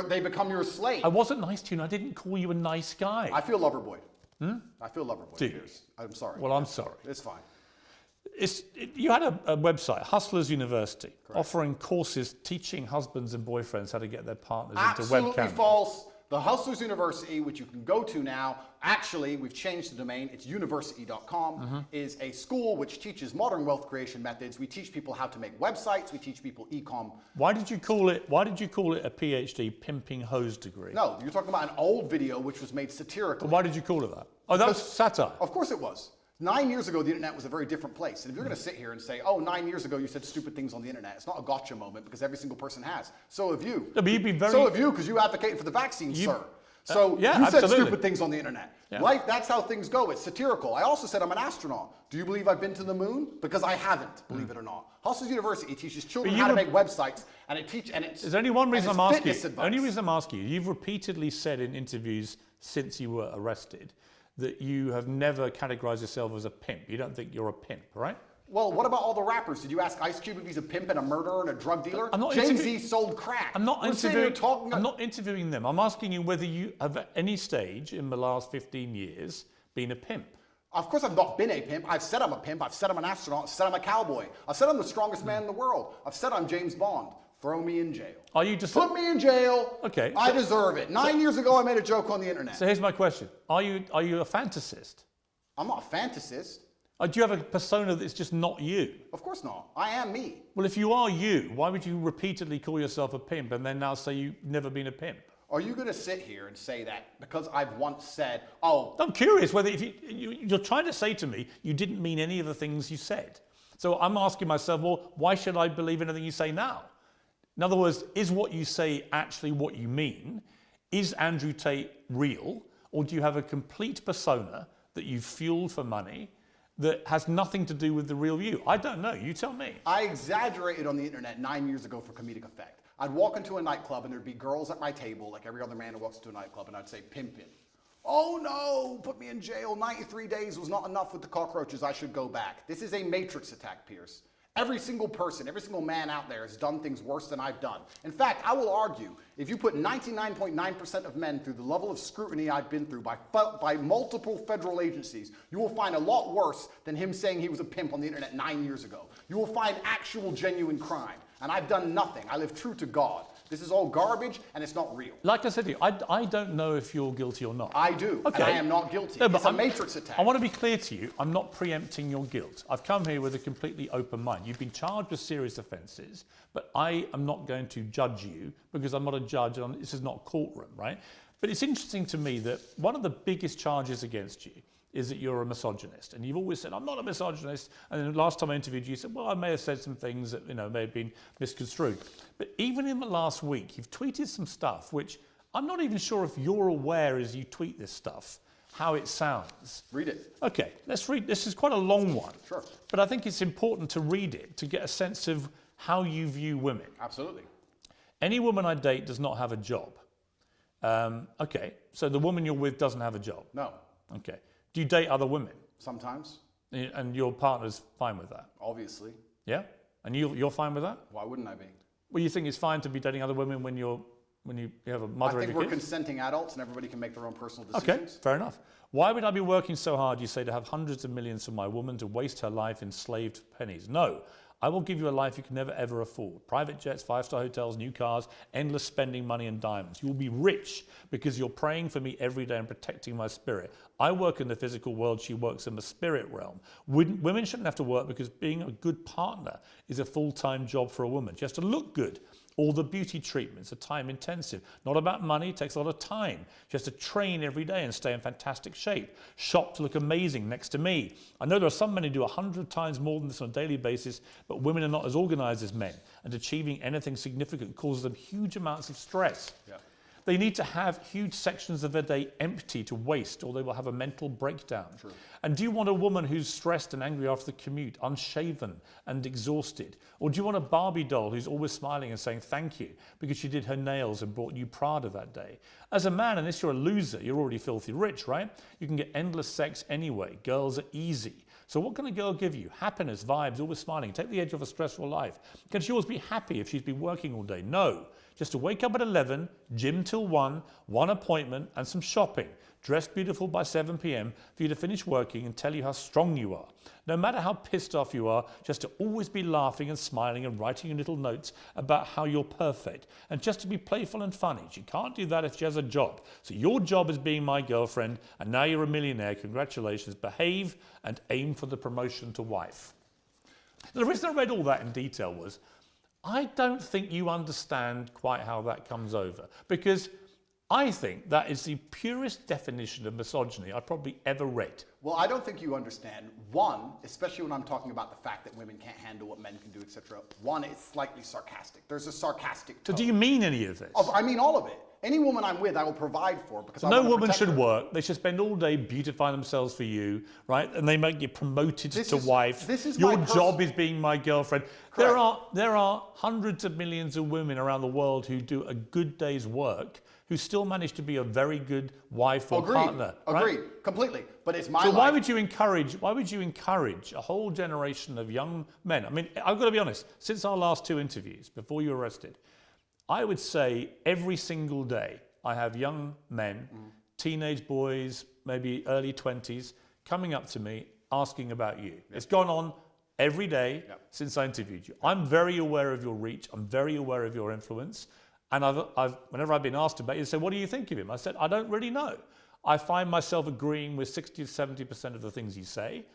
they become your slave. I wasn't nice to you, and I didn't call you a nice guy. I feel lover boy. I feel lover boy. Do you? Piers. I'm sorry. Well, I'm sorry. It's fine. You had a website, Hustlers University, offering courses teaching husbands and boyfriends how to get their partners into webcam. Absolutely false. The Hustlers University, which you can go to now, actually, we've changed the domain, it's university.com, is a school which teaches modern wealth creation methods. We teach people how to make websites, we teach people e-com. Why did you call it a PhD pimping hose degree? No, you're talking about an old video which was made satirically. Why did you call it that? Oh, that was satire. Of course it was. 9 years ago, the internet was a very different place. And if you're going to sit here and say, oh, 9 years ago, you said stupid things on the internet, it's not a gotcha moment because every single person has. So have you. No, but you'd be very... So have you, because you advocate for the vaccine, sir. So yeah, you said absolutely. stupid things on the internet. Yeah. Life, that's how things go. It's satirical. I also said I'm an astronaut. Do you believe I've been to the moon? Because I haven't, believe it or not. Hustlers University teaches children how to make websites, and it's There's only one reason I'm asking you. advice. Only reason I'm asking you. You've repeatedly said in interviews since you were arrested that you have never categorized yourself as a pimp. You don't think you're a pimp, right? Well, what about all the rappers? Did you ask Ice Cube if he's a pimp and a murderer and a drug dealer? I'm not Jay-Z sold crack. I'm not interviewing. I'm not interviewing them. I'm asking you whether you have at any stage in the last 15 years been a pimp. Of course I've not been a pimp. I've said I'm a pimp. I've said I'm an astronaut. I've said I'm a cowboy. I've said I'm the strongest man in the world. I've said I'm James Bond. Throw me in jail. Are you just... Put me in jail. Okay. I deserve it. 9 years ago, I made a joke on the internet. So here's my question. Are you a fantasist? I'm not a fantasist. Do you have a persona that's just not you? Of course not. I am me. Well, if you are you, why would you repeatedly call yourself a pimp and then now say you've never been a pimp? Are you going to sit here and say that because I've once said, oh... I'm curious whether if you're trying to say to me you didn't mean any of the things you said. So I'm asking myself, well, why should I believe anything you say now? In other words, is what you say actually what you mean? Is Andrew Tate real? Or do you have a complete persona that you've fueled for money that has nothing to do with the real you? I don't know. You tell me. I exaggerated on the internet 9 years ago for comedic effect. I'd walk into a nightclub and there'd be girls at my table, like every other man who walks into a nightclub, and I'd say, pimpin'. Oh no, put me in jail. 93 days was not enough with the cockroaches. I should go back. This is a matrix attack, Piers. Every single person, every single man out there has done things worse than I've done. In fact, I will argue, if you put 99.9% of men through the level of scrutiny I've been through by multiple federal agencies, you will find a lot worse than him saying he was a pimp on the internet 9 years ago. You will find actual genuine crime. And I've done nothing. I live true to God. This is all garbage, and it's not real. Like I said to you, I don't know if you're guilty or not. I do, okay. And I am not guilty. No, it's a matrix attack. I want to be clear to you, I'm not preempting your guilt. I've come here with a completely open mind. You've been charged with serious offences, but I am not going to judge you because I'm not a judge, and this is not a courtroom, right? But it's interesting to me that one of the biggest charges against you is that you're a misogynist. And you've always said, I'm not a misogynist. And then the last time I interviewed you, you said, well, I may have said some things that may have been misconstrued. But even in the last week, you've tweeted some stuff, which I'm not even sure if you're aware as you tweet this stuff, how it sounds. Read it. Okay, let's read. This is quite a long one. Sure. But I think it's important to read it to get a sense of how you view women. Absolutely. Any woman I date does not have a job. Okay, so the woman you're with doesn't have a job? No. Okay. Do you date other women? Sometimes. And your partner's fine with that? Obviously. Yeah? And you're fine with that? Why wouldn't I be? Well, you think it's fine to be dating other women when you have a mother and I think a we're kid? consenting adults and everybody can make their own personal decisions. Okay, fair enough. Why would I be working so hard, you say, to have hundreds of millions for my woman to waste her life in slaved pennies? No. I will give you a life you can never ever afford. Private jets, five-star hotels, new cars, endless spending money and diamonds. You will be rich because you're praying for me every day and protecting my spirit. I work in the physical world, she works in the spirit realm. Women shouldn't have to work because being a good partner is a full-time job for a woman. She has to look good. All the beauty treatments are time intensive. Not about money, it takes a lot of time. She has to train every day and stay in fantastic shape. Shop to look amazing next to me. I know there are some men who do 100 times more than this on a daily basis, but women are not as organized as men, and achieving anything significant causes them huge amounts of stress. Yeah. They need to have huge sections of their day empty to waste, or they will have a mental breakdown. True. And do you want a woman who's stressed and angry after the commute, unshaven and exhausted? Or do you want a Barbie doll who's always smiling and saying thank you because she did her nails and bought you Prada that day? As a man, unless you're a loser, you're already filthy rich, right? You can get endless sex anyway. Girls are easy. So what can a girl give you? Happiness, vibes, always smiling. Take the edge off a stressful life. Can she always be happy if she's been working all day? No. Just to wake up at 11, gym till 1, one appointment and some shopping. Dress beautiful by 7 p.m. for you to finish working and tell you how strong you are. No matter how pissed off you are, just to always be laughing and smiling and writing little notes about how you're perfect. And just to be playful and funny. She can't do that if she has a job. So your job is being my girlfriend, and now you're a millionaire. Congratulations. Behave and aim for the promotion to wife. The reason I read all that in detail was, I don't think you understand quite how that comes over, because I think that is the purest definition of misogyny I've probably ever read. Well, I don't think you understand. One, especially when I'm talking about the fact that women can't handle what men can do, etc. One, it's slightly sarcastic. There's a sarcastic tone. So do you mean any of this? I mean all of it. Any woman I'm with, I will provide for because I no want to woman protect should her. work. They should spend all day beautifying themselves for you, right? And they might get promoted to wife. This is your my job is being my girlfriend. Correct. There are hundreds of millions of women around the world who do a good day's work, who still manage to be a very good wife or partner. Right? Agreed, completely. But it's my So life. why would you encourage a whole generation of young men? I mean, I've got to be honest, since our last 2 interviews, before you were arrested, I would say every single day I have young men, teenage boys, maybe early 20s, coming up to me asking about you. It's gone on every day since I interviewed you. I'm very aware of your reach. I'm very aware of your influence. And whenever I've been asked about you, they say, what do you think of him? I said, I don't really know. I find myself agreeing with 60 to 70% of the things you say.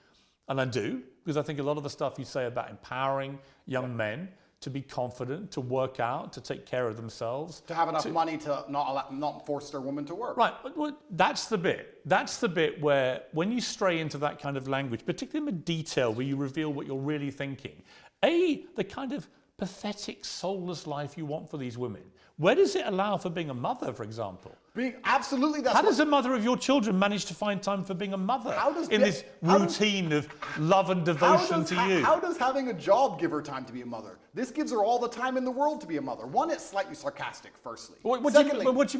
And I do, because I think a lot of the stuff you say about empowering young men to be confident, to work out, to take care of themselves. To have enough money to not force their woman to work. Right, but that's the bit. That's the bit where when you stray into that kind of language, particularly in the detail where you reveal what you're really thinking, the kind of pathetic, soulless life you want for these women. Where does it allow for being a mother, for example? Absolutely, that's How does a mother of your children manage to find time for being a mother in this routine of love and devotion to you? How does having a job give her time to be a mother? This gives her all the time in the world to be a mother. One, it's slightly sarcastic, firstly. What do you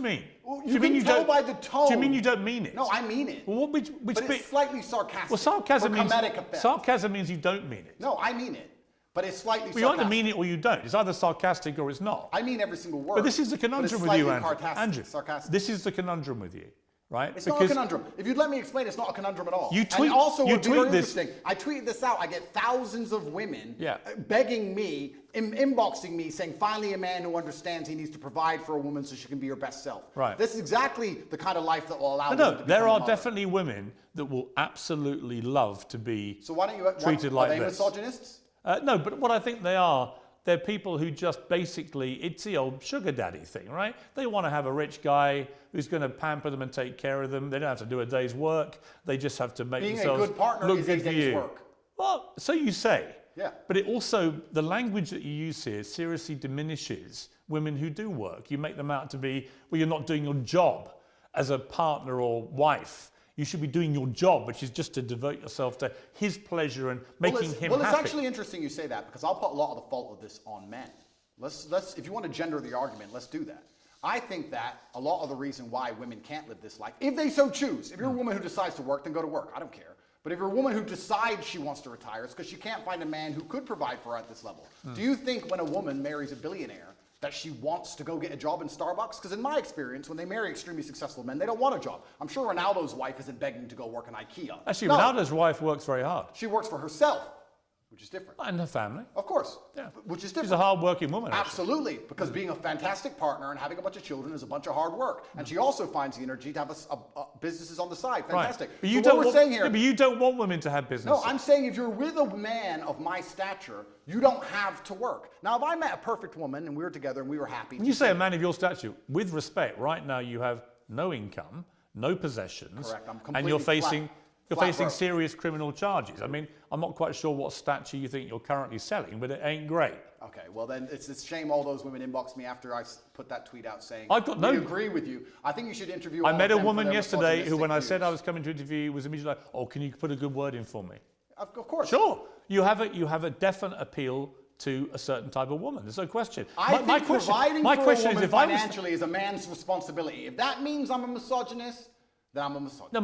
mean? Well, Do you mean can tell by the tone. Do you mean you don't mean it? No, I mean it. Well, which but bit? it's slightly sarcastic. Well, sarcasm means comedic effect. sarcasm means you don't mean it. No, I mean it. But it's slightly Well, you sarcastic. either mean it or you don't. It's either sarcastic or it's not. I mean every single word. But this is the conundrum with you, Andrew. Sarcastic. This is the conundrum with you, right? It's not a conundrum. If you'd let me explain, it's not a conundrum at all. You tweet. And also, you what's very tweet this. interesting, I tweeted this out. I get thousands of women Yeah. begging me, inboxing me, saying, finally a man who understands he needs to provide for a woman so she can be her best self. Right. This is exactly the kind of life that will allow No, women to there become a are mother. definitely women that will absolutely love to be So why don't you treated like are they this. misogynists? No, but what I think they're people who just basically, it's the old sugar daddy thing, right? They want to have a rich guy who's going to pamper them and take care of them. They don't have to do a day's work. They just have to make Being themselves a good partner look is good a for day's you. work. Well, so you say. Yeah. But it also, the language that you use here seriously diminishes women who do work. You make them out to be, well, you're not doing your job as a partner or wife. You should be doing your job, which is just to devote yourself to his pleasure and making him Well, happy. it's actually interesting you say that because I'll put a lot of the fault of this on men. Let's if you want to gender the argument, let's do that. I think that a lot of the reason why women can't live this life, if they so choose, if you're a woman who decides to work, then go to work. I don't care. But if you're a woman who decides she wants to retire, it's because she can't find a man who could provide for her at this level. Do you think when a woman marries a billionaire that she wants to go get a job in Starbucks? Because in my experience, when they marry extremely successful men, they don't want a job. I'm sure Ronaldo's wife isn't begging to go work in IKEA. Actually, No, Ronaldo's wife works very hard. she works for herself, which is different. And her family. Of course, Yeah. which is different. She's a hard-working woman, actually. Absolutely, because being a fantastic partner and having a bunch of children is a bunch of hard work. And she also finds the energy to have businesses on the side. Fantastic. But you So don't what we're want, saying here, no, but you don't want women to have businesses. no, I'm saying if you're with a man of my stature, you don't have to work. Now, if I met a perfect woman and we were together and we were happy. When you say a man of your stature, with respect, right now you have no income, no possessions, Correct, I'm and you're completely facing flat facing broke. serious criminal charges. I mean, I'm not quite sure what stature you think you're currently selling, but it ain't great. Okay, well then it's a shame all those women inboxed me after I put that tweet out saying, I've got we no- agree with you. I think you should interview I all met of a them for woman their yesterday who, when I misogynistic said I views. was coming to interview, was immediately like, "Oh, can you put a good word in for me?" Of course. Sure, you have a definite appeal to a certain type of woman. There's no question. I think providing for a woman if I was financially is a man's responsibility. If that means I'm a misogynist, then I'm a misogynist. no,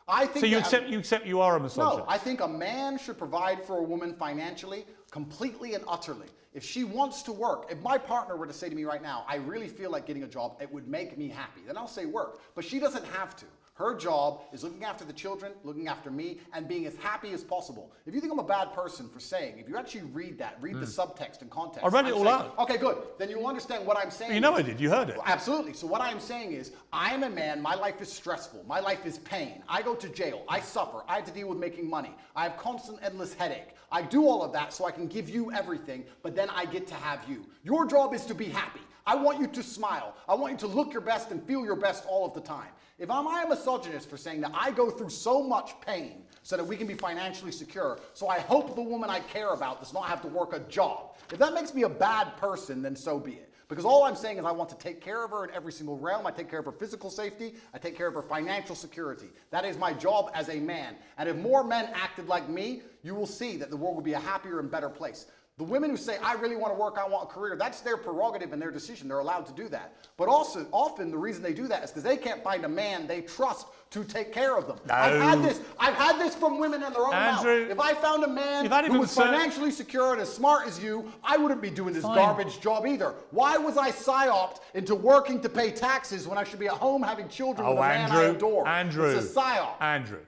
I think So you accept you are a misogynist? No, I think a man should provide for a woman financially, completely and utterly. If she wants to work, if my partner were to say to me right now, I really feel like getting a job, it would make me happy, then I'll say work. But she doesn't have to. Her job is looking after the children, looking after me, and being as happy as possible. If you think I'm a bad person for saying, if you actually read that, read the subtext and context. I read it all out. Okay, good. Then you'll understand what I'm saying. You know I did. You heard it. Absolutely. So what I'm saying is, I am a man. My life is stressful. My life is pain. I go to jail. I suffer. I have to deal with making money. I have constant, endless headache. I do all of that so I can give you everything, but then I get to have you. Your job is to be happy. I want you to smile. I want you to look your best and feel your best all of the time. If am I a misogynist for saying that I go through so much pain so that we can be financially secure, so I hope the woman I care about does not have to work a job. If that makes me a bad person, then so be it. Because all I'm saying is I want to take care of her in every single realm. I take care of her physical safety. I take care of her financial security. That is my job as a man. And if more men acted like me, you will see that the world will be a happier and better place. The women who say, I really want to work, I want a career, that's their prerogative and their decision. They're allowed to do that. But also, often the reason they do that is because they can't find a man they trust to take care of them. No. I've had this from women in their own mouth. If I found a man who was financially secure and as smart as you, I wouldn't be doing this garbage job either. Why was I psyoped into working to pay taxes when I should be at home having children with a man I adore? It's a psyop. Andrew,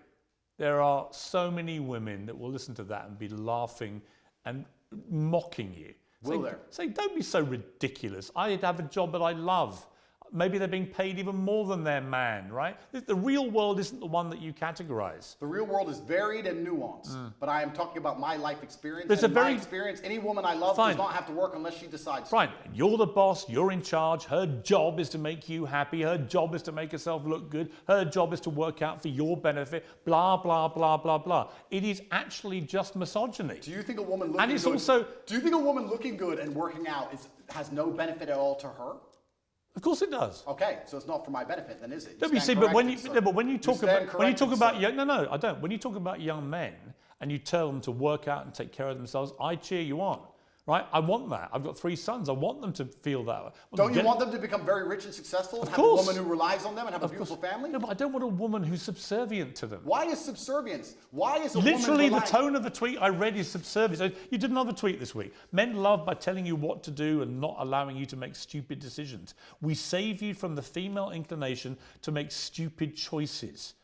there are so many women that will listen to that and be laughing and mocking you. Say, don't be so ridiculous. I have a job that I love. Maybe they're being paid even more than their man, right? The real world isn't the one that you categorize. The real world is varied and nuanced, but I am talking about my life experience. And my experience, any woman I love does not have to work unless she decides to. Fine, you're the boss, you're in charge. Her job is to make you happy. Her job is to make herself look good. Her job is to work out for your benefit, blah, blah, blah, blah, blah. It is actually just misogyny. Do you think a woman looking good, do you think a woman looking good and working out has no benefit at all to her? Of course it does. Okay, so it's not for my benefit, then, is it? No, but you see, but when you talk about no, I don't. When you talk about young men and you tell them to work out and take care of themselves, I cheer you on. Right? I want that. I've got 3 sons. I want them to feel that. Don't you want them to become very rich and successful and have a woman who relies on them and have a beautiful family? No, but I don't want a woman who's subservient to them. Why is subservience? Why is a Literally, woman the tone of the tweet I read is subservience. So you did another tweet this week. Men love by telling you what to do and not allowing you to make stupid decisions. We save you from the female inclination to make stupid choices.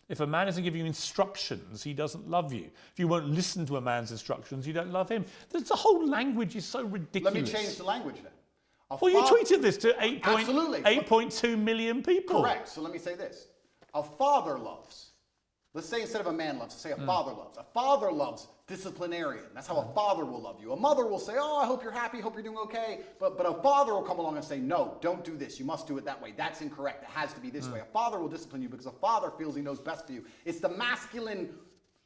If a man isn't giving you instructions, he doesn't love you. If you won't listen to a man's instructions, you don't love him. The whole language is so ridiculous. Let me change the language then. Well, you tweeted this to 8.2 million people. Correct. So let me say this. A father loves. Let's say instead of a man loves, let's say a father loves. A father loves disciplinarian. That's how a father will love you. A mother will say, oh, I hope you're happy, hope you're doing okay. But a father will come along and say, no, don't do this. You must do it that way. That's incorrect. It has to be this way. A father will discipline you because a father feels he knows best for you. It's the masculine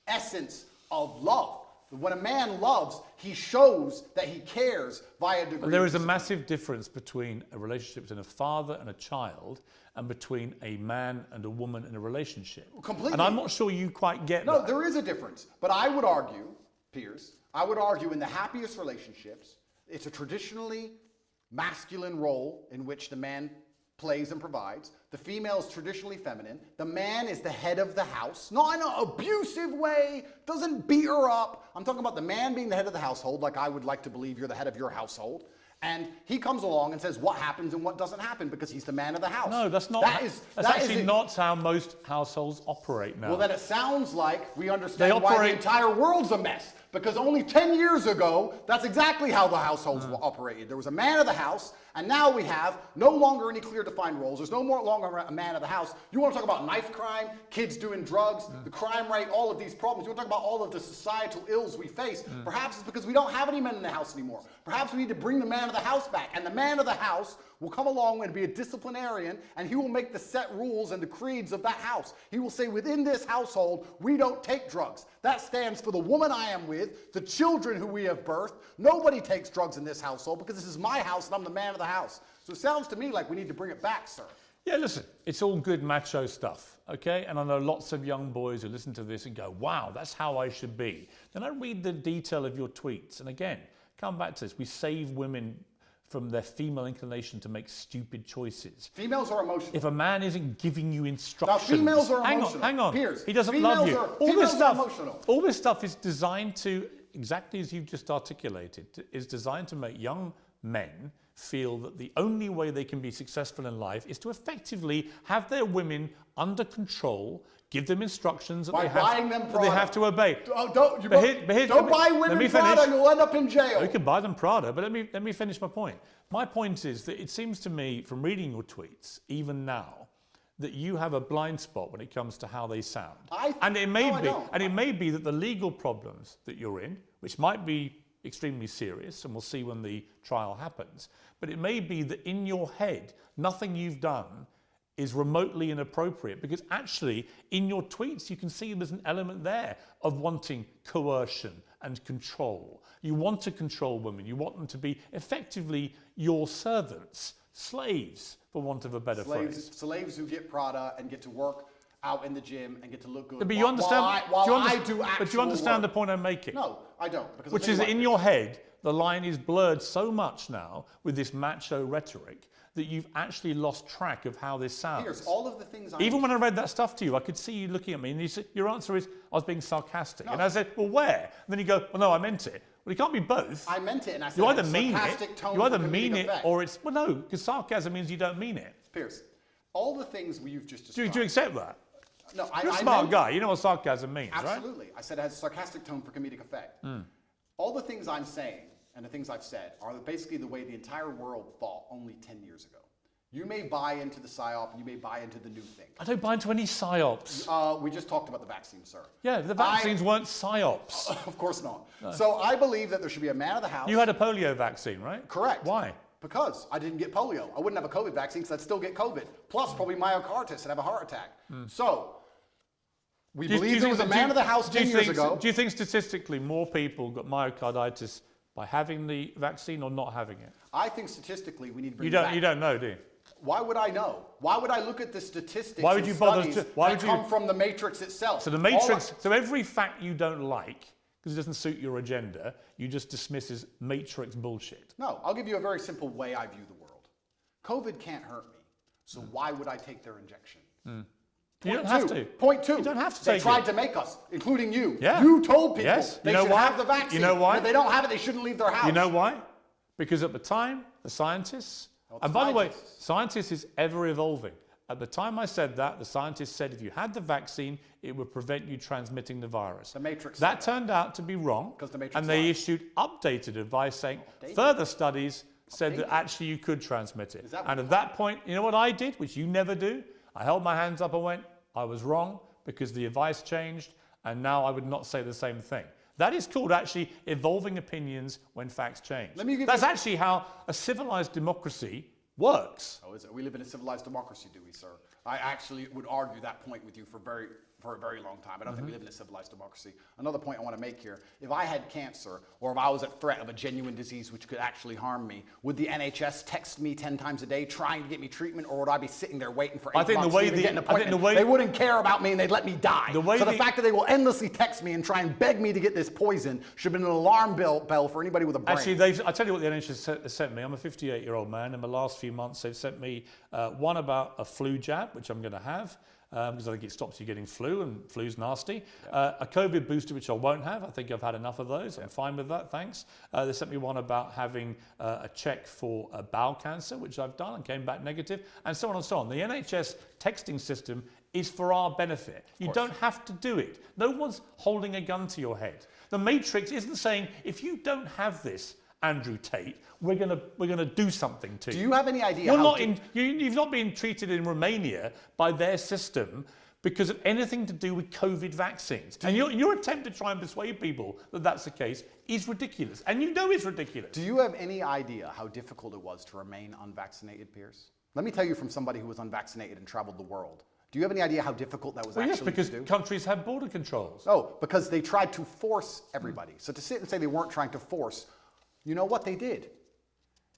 essence of love. When a man loves, he shows that he cares via degree. There is a massive difference between a relationship between a father and a child and between a man and a woman in a relationship. Completely. And I'm not sure you quite get that. No, there is a difference. But I would argue, Piers, I would argue in the happiest relationships, it's a traditionally masculine role in which the man plays and provides. The female is traditionally feminine. The man is the head of the house, not in an abusive way, doesn't beat her up. I'm talking about the man being the head of the household, like I would like to believe you're the head of your household. And he comes along and says what happens and what doesn't happen because he's the man of the house. No, that's not. That's actually not how most households operate now. Well, then it sounds like we understand why the entire world's a mess. Because only 10 years ago, that's exactly how the households operated. There was a man of the house, and now we have no longer any clear defined roles. There's no longer a man of the house. You want to talk about knife crime, kids doing drugs, the crime rate, all of these problems. You want to talk about all of the societal ills we face. Perhaps it's because we don't have any men in the house anymore. Perhaps we need to bring the man of the house back. And the man of the house will come along and be a disciplinarian, and he will make the set rules and the creeds of that house. He will say, within this household, we don't take drugs. That stands for the woman I am with, the children who we have birthed. Nobody takes drugs in this household because this is my house and I'm the man of the house. So it sounds to me like we need to bring it back, sir. Yeah, listen, it's all good macho stuff, okay? And I know lots of young boys who listen to this and go, wow, that's how I should be. Then I read the detail of your tweets. And again, come back to this. We save women from their female inclination to make stupid choices. Females are emotional. If a man isn't giving you instructions, Now, females are hang emotional. on, hang on. Piers, He doesn't females love you. are- females are emotional. All this stuff is designed to, exactly as you've just articulated, is designed to make young men feel that the only way they can be successful in life is to effectively have their women under control, give them instructions that, By buying them that they have to obey. Don't buy women Prada, you'll end up in jail. You can buy them Prada, but let me finish my point. My point is that it seems to me, from reading your tweets, even now, that you have a blind spot when it comes to how they sound. It may be that the legal problems that you're in, which might be extremely serious, and we'll see when the trial happens, but it may be that in your head, nothing you've done is remotely inappropriate, because actually in your tweets you can see there's an element there of wanting coercion and control. You want to control women, you want them to be effectively your servants, slaves, for want of a better phrase. Slaves who get Prada and get to work out in the gym and get to look good. But you understand, do you understand the point I'm making? No, I don't. Which is that in your head, the line is blurred so much now with this macho rhetoric that you've actually lost track of how this sounds. Here's all of the things Even when I read that stuff to you, I could see you looking at me and your answer is, I was being sarcastic. No. And I said, well, where? And then you go, well, no, I meant it. Well, it can't be both. I meant it, and I said you either mean it, you either mean it, or it's, well, no, because sarcasm means you don't mean it. Piers, all the things you've just described. Do you accept that? No, You're a smart guy. You know what sarcasm means, absolutely. right? Absolutely. I said it has a sarcastic tone for comedic effect. All the things I'm saying and the things I've said are basically the way the entire world thought only 10 years ago. You may buy into the PSYOP, you may buy into the new thing. I don't buy into any PSYOPs. We just talked about the vaccine, sir. Yeah, the vaccines weren't PSYOPs. Of course not. No. So I believe that there should be a man of the house. You had a polio vaccine, right? Correct. Why? Because I didn't get polio. I wouldn't have a COVID vaccine because I'd still get COVID. Plus probably myocarditis and have a heart attack. So we believe there was a man of the house 10 years ago. Do you think statistically more people got myocarditis by having the vaccine or not having it? I think statistically we need to bring it back. You don't know, do you? Why would I know? Why would I look at the statistics why would you bother that come from the matrix itself? So the matrix, so every fact you don't like, because it doesn't suit your agenda, you just dismiss as matrix bullshit. No, I'll give you a very simple way I view the world. COVID can't hurt me, so why would I take their injection? You don't have to. Point two. You don't have to take it. They tried to make us, including you. Yeah. You told people they should why? have the vaccine. You know why? And if they don't have it, they shouldn't leave their house. You know why? Because at the time, the scientists, and by the way, scientists is ever evolving. At the time I said that, the scientists said if you had the vaccine, it would prevent you transmitting the virus. The Matrix. That turned out to be wrong, and they issued updated advice saying further studies said that actually you could transmit it. And at that point, you know what I did, which you never do? I held my hands up and went, I was wrong because the advice changed, and now I would not say the same thing. That is called actually evolving opinions when facts change. That's actually how a civilized democracy works. Oh, is it? We live in a civilized democracy, do we, sir? I actually would argue that point with you for a very long time. I don't think we live in a civilized democracy. Another point I want to make here, if I had cancer or if I was at threat of a genuine disease which could actually harm me, would the NHS text me 10 times a day trying to get me treatment, or would I be sitting there waiting for 8 months to even get an appointment? They wouldn't care about me and they'd let me die. So the fact that they will endlessly text me and try and beg me to get this poison should have been an alarm bell for anybody with a brain. Actually, I tell you what the NHS has sent me. I'm a 58-year-old man. In the last few months, they've sent me one about a flu jab, which I'm going to have, because I think it stops you getting flu, and flu's nasty. A COVID booster, which I won't have. I think I've had enough of those. I'm fine with that, thanks. They sent me one about having a check for bowel cancer, which I've done and came back negative, and so on and so on. The NHS texting system is for our benefit. You don't have to do it. No one's holding a gun to your head. The Matrix isn't saying, if you don't have this, Andrew Tate, we're gonna do something to you. Do you have any idea? You've not been treated in Romania by their system because of anything to do with COVID vaccines. And your attempt to try and persuade people that that's the case is ridiculous. And you know it's ridiculous. Do you have any idea how difficult it was to remain unvaccinated, Piers? Let me tell you from somebody who was unvaccinated and traveled the world. Do you have any idea how difficult that was actually to do? Yes, because countries have border controls. Oh, because they tried to force everybody. So to sit and say they weren't trying to force, you know what they did?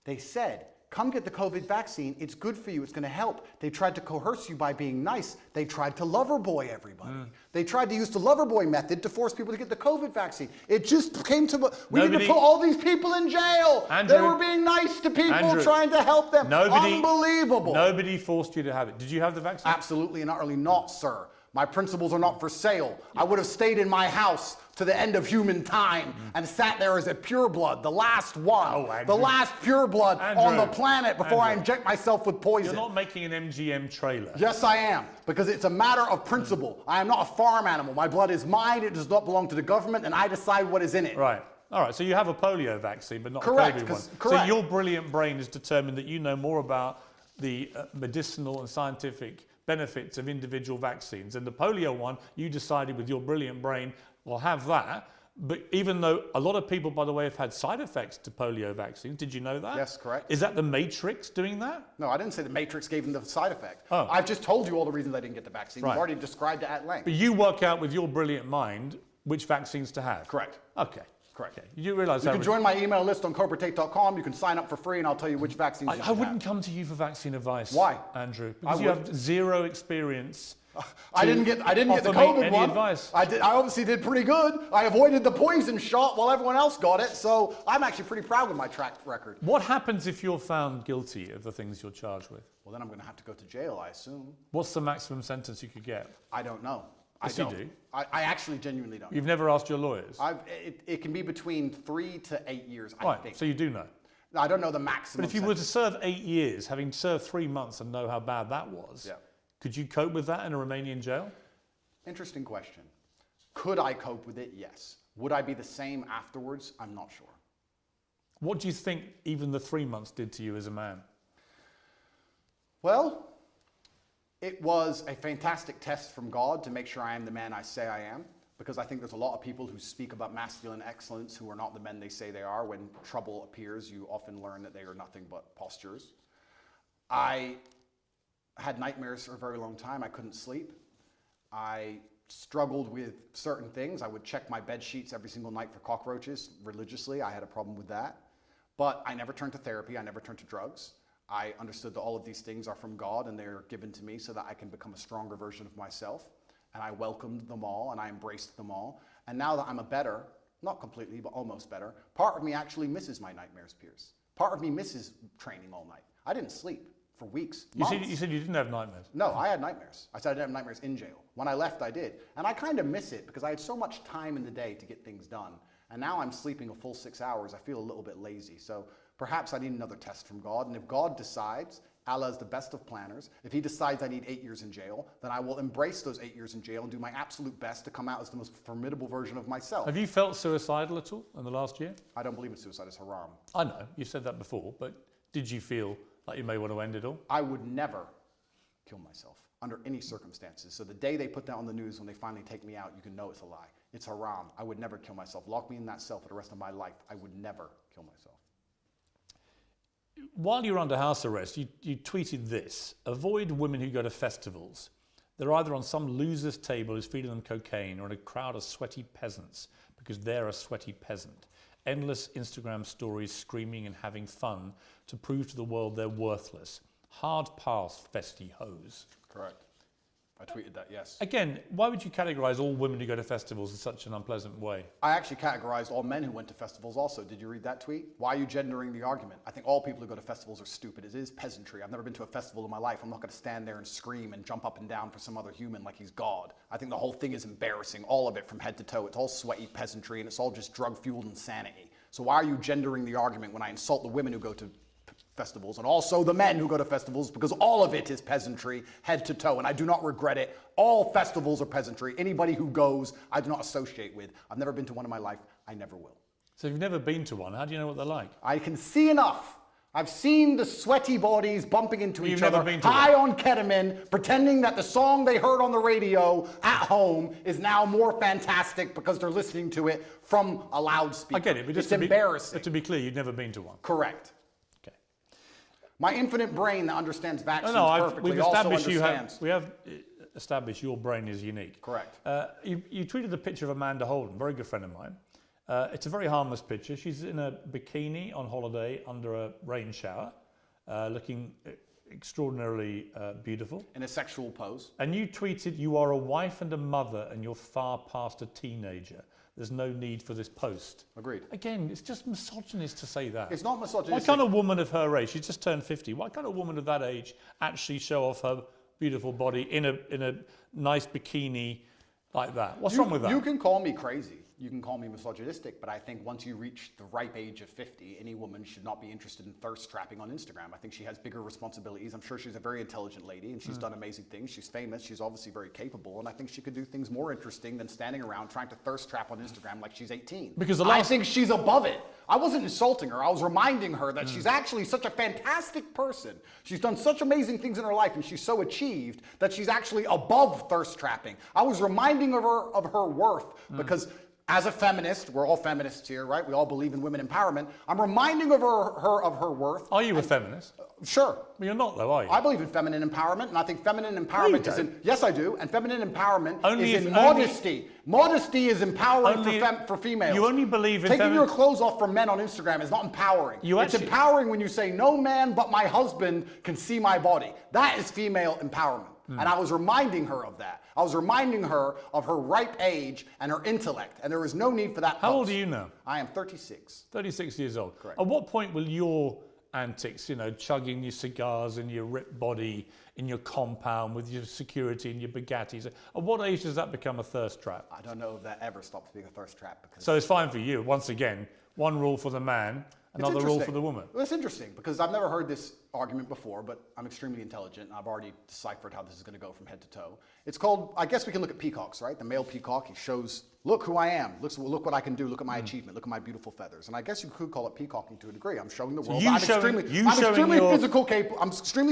They said, come get the COVID vaccine. It's good for you. It's going to help. They tried to coerce you by being nice. They tried to lover boy everybody. They tried to use the lover boy method to force people to get the COVID vaccine. It just came to, we need to put all these people in jail. Andrew, they were being nice to people, trying to help them. Unbelievable. Nobody forced you to have it. Did you have the vaccine? Absolutely and utterly not, sir. My principles are not for sale. I would have stayed in my house to the end of human time and sat there as a pureblood, the last one, the last pureblood on the planet before I inject myself with poison. You're not making an MGM trailer. Yes, I am, because it's a matter of principle. I am not a farm animal. My blood is mine. It does not belong to the government, and I decide what is in it. Right. All right, so you have a polio vaccine, but not a COVID one. So your brilliant brain has determined that you know more about the medicinal and scientific benefits of individual vaccines. And the polio one, you decided with your brilliant brain, we'll have that. But even though a lot of people, by the way, have had side effects to polio vaccines, did you know that? Yes, correct. Is that the Matrix doing that? No, I didn't say the Matrix gave them the side effect. Oh. I've just told you all the reasons I didn't get the vaccine. Right. You've already described it at length. But you work out with your brilliant mind which vaccines to have? Correct. Okay. Correct. Okay. You realize you can join my email list on CobraTate.com. You can sign up for free, and I'll tell you which vaccines you should I wouldn't come to you for vaccine advice. Why, Andrew? Because you have zero experience. I didn't get the COVID one. Advice. I obviously did pretty good. I avoided the poison shot while everyone else got it, so I'm actually pretty proud of my track record. What happens if you're found guilty of the things you're charged with? Well, then I'm going to have to go to jail, I assume. What's the maximum sentence you could get? I don't know. Yes, you do. I actually genuinely don't. You've never asked your lawyers? It can be between 3 to 8 years, I think. So you do know? I don't know the maximum. But if you were to serve 8 years, having served 3 months and know how bad that was, could you cope with that in a Romanian jail? Interesting question. Could I cope with it? Yes. Would I be the same afterwards? I'm not sure. What do you think even the 3 months did to you as a man? Well, it was a fantastic test from God to make sure I am the man I say I am, because I think there's a lot of people who speak about masculine excellence who are not the men they say they are. When trouble appears, you often learn that they are nothing but postures. I had nightmares for a very long time. I couldn't sleep. I struggled with certain things. I would check my bed sheets every single night for cockroaches religiously. I had a problem with that. But I never turned to therapy. I never turned to drugs. I understood that all of these things are from God and they're given to me so that I can become a stronger version of myself. And I welcomed them all and I embraced them all. And now that I'm a better, not completely, but almost better, part of me actually misses my nightmares, Piers. Part of me misses training all night. I didn't sleep for weeks, months. You said you didn't have nightmares? No, I had nightmares. I said I didn't have nightmares in jail. When I left, I did. And I kind of miss it because I had so much time in the day to get things done. And now I'm sleeping a full 6 hours. I feel a little bit lazy. So perhaps I need another test from God. And if God decides, Allah is the best of planners, if he decides I need 8 years in jail, then I will embrace those 8 years in jail and do my absolute best to come out as the most formidable version of myself. Have you felt suicidal at all in the last year? I don't believe in suicide. It's haram. I know. You've said that before. But did you feel like you may want to end it all? I would never kill myself under any circumstances. So the day they put that on the news, when they finally take me out, you can know it's a lie. It's haram. I would never kill myself. Lock me in that cell for the rest of my life. I would never kill myself. While you're under house arrest, you tweeted this: avoid women who go to festivals. They're either on some loser's table who's feeding them cocaine or in a crowd of sweaty peasants because they're a sweaty peasant. Endless Instagram stories screaming and having fun to prove to the world they're worthless. Hard pass, festy hoes. Correct. I tweeted that, yes. Again, why would you categorize all women who go to festivals in such an unpleasant way? I actually categorized all men who went to festivals also. Did you read that tweet? Why are you gendering the argument? I think all people who go to festivals are stupid. It is peasantry. I've never been to a festival in my life. I'm not going to stand there and scream and jump up and down for some other human like he's God. I think the whole thing is embarrassing, all of it from head to toe. It's all sweaty peasantry and it's all just drug-fueled insanity. So why are you gendering the argument when I insult the women who go to festivals and also the men who go to festivals, because all of it is peasantry head to toe and I do not regret it. All festivals are peasantry. Anybody who goes, I do not associate with. I've never been to one in my life. I never will. So if you've never been to one, how do you know what they're like? I can see enough. I've seen the sweaty bodies bumping into each other, been to high one. on ketamine, pretending that the song they heard on the radio at home is now more fantastic because they're listening to it from a loudspeaker. I get it, but just it's embarrassing. But to be clear, you've never been to one. Correct. Okay. My infinite brain that understands vaccines perfectly we've also established understands. we have established your brain is unique. Correct. You tweeted a picture of Amanda Holden, very good friend of mine. It's a very harmless picture. She's in a bikini on holiday under a rain shower. looking extraordinarily beautiful. In a sexual pose. And you tweeted, "You are a wife and a mother and you're far past a teenager. There's no need for this post." Agreed. Again, it's just misogynist to say that. It's not misogynistic. Why can't a woman of her age, she just turned 50, why can't a woman of that age actually show off her beautiful body in a nice bikini like that? What's wrong with that? You can call me crazy. You can call me misogynistic, but I think once you reach the ripe age of 50, any woman should not be interested in thirst trapping on Instagram. I think she has bigger responsibilities. I'm sure she's a very intelligent lady and she's done amazing things. She's famous. She's obviously very capable. And I think she could do things more interesting than standing around trying to thirst trap on Instagram like she's 18. Because I think she's above it. I wasn't insulting her. I was reminding her that she's actually such a fantastic person. She's done such amazing things in her life and she's so achieved that she's actually above thirst trapping. I was reminding her of her worth because as a feminist, we're all feminists here, right? We all believe in women empowerment. I'm reminding her of her worth. Are you a feminist? Sure. Well, you're not though, are you? I believe in feminine empowerment, and I think feminine empowerment is in... Yes, I do. And feminine empowerment is in modesty. Modesty is empowering for females. You only believe in... Taking your clothes off for men on Instagram is not empowering. It's empowering when you say, no man but my husband can see my body. That is female empowerment. And I was reminding her of that. I was reminding her of her ripe age and her intellect. And there is no need for that post. How old are you now? I am 36. 36 years old. Correct. At what point will your antics, chugging your cigars and your ripped body in your compound with your security and your Bugattis, at what age does that become a thirst trap? I don't know if that ever stops being a thirst trap. Because so it's fine for you. Once again, one rule for the man, another rule for the woman. Well, it's interesting because I've never heard this argument before, but I'm extremely intelligent and I've already deciphered how this is going to go from head to toe. It's called, I guess we can look at peacocks, right? The male peacock, he shows, look who I am, look what I can do, look at my achievement, look at my beautiful feathers. And I guess you could call it peacocking to a degree. I'm showing the world. I'm extremely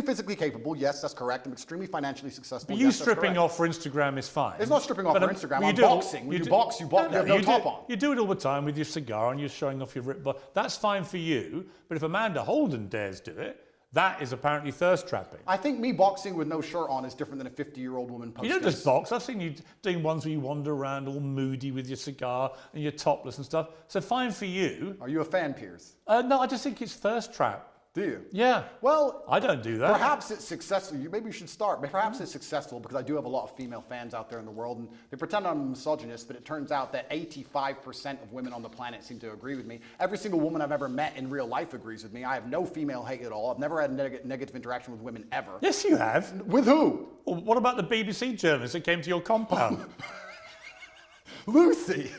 physically capable. Yes, that's correct. I'm extremely financially successful. But you stripping off for Instagram is fine. It's not stripping off for Instagram. I'm boxing. When you box, you have no top on. You do it all the time with your cigar and you're showing off your ripped body. That's fine for you. But if Amanda Holden dares do it, that is apparently thirst trapping. I think me boxing with no shirt on is different than a 50-year-old woman posting. You don't just box. I've seen you doing ones where you wander around all moody with your cigar and you're topless and stuff. So fine for you. Are you a fan, Piers? No, I just think it's thirst trap. Do you? Yeah. Well, I don't do that. Perhaps it's successful. Maybe you should start. Perhaps it's successful because I do have a lot of female fans out there in the world, and they pretend I'm a misogynist, but it turns out that 85% of women on the planet seem to agree with me. Every single woman I've ever met in real life agrees with me. I have no female hate at all. I've never had negative interaction with women ever. Yes, you have. With who? Well, what about the BBC journalist that came to your compound? Lucy.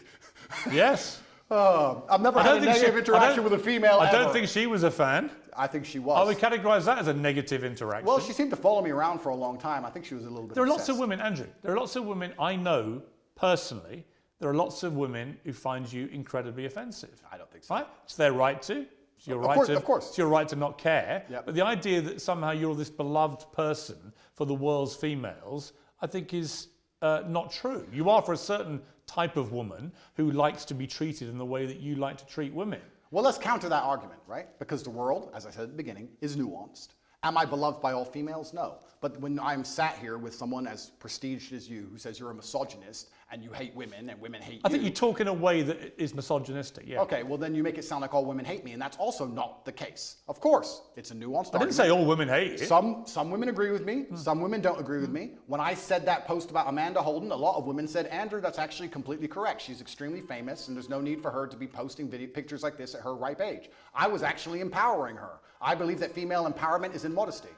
Yes. I've never had a negative interaction with a female I don't think she was a fan. I think she was. I would categorise that as a negative interaction. Well, she seemed to follow me around for a long time. I think she was a little bit There are obsessed. lots of women, Andrew. There are lots of women I know personally. There are lots of women who find you incredibly offensive. I don't think so. Right? It's their right to. It's your Of course. It's your right to not care. Yep. But the idea that somehow you're this beloved person for the world's females, I think is not true. You are for a certain type of woman who likes to be treated in the way that you like to treat women. Well, let's counter that argument, right? Because the world, as I said at the beginning, is nuanced. Am I beloved by all females? No. But when I'm sat here with someone as prestiged as you who says you're a misogynist and you hate women and women hate you. I think you talk in a way that is misogynistic, yeah. Okay, well then you make it sound like all women hate me, and that's also not the case. Of course, it's a nuanced argument. I didn't say all women hate you. Some women agree with me, some women don't agree with me. When I said that post about Amanda Holden, a lot of women said, Andrew, that's actually completely correct. She's extremely famous and there's no need for her to be posting pictures like this at her ripe age. I was actually empowering her. I believe that female empowerment is in modesty.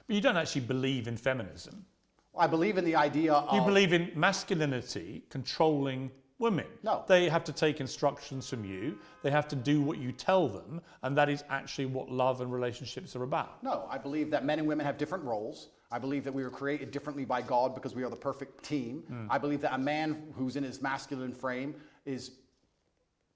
But you don't actually believe in feminism. I believe in the idea of... You believe in masculinity controlling women. No. They have to take instructions from you. They have to do what you tell them. And that is actually what love and relationships are about. No, I believe that men and women have different roles. I believe that we were created differently by God because we are the perfect team. I believe that a man who's in his masculine frame is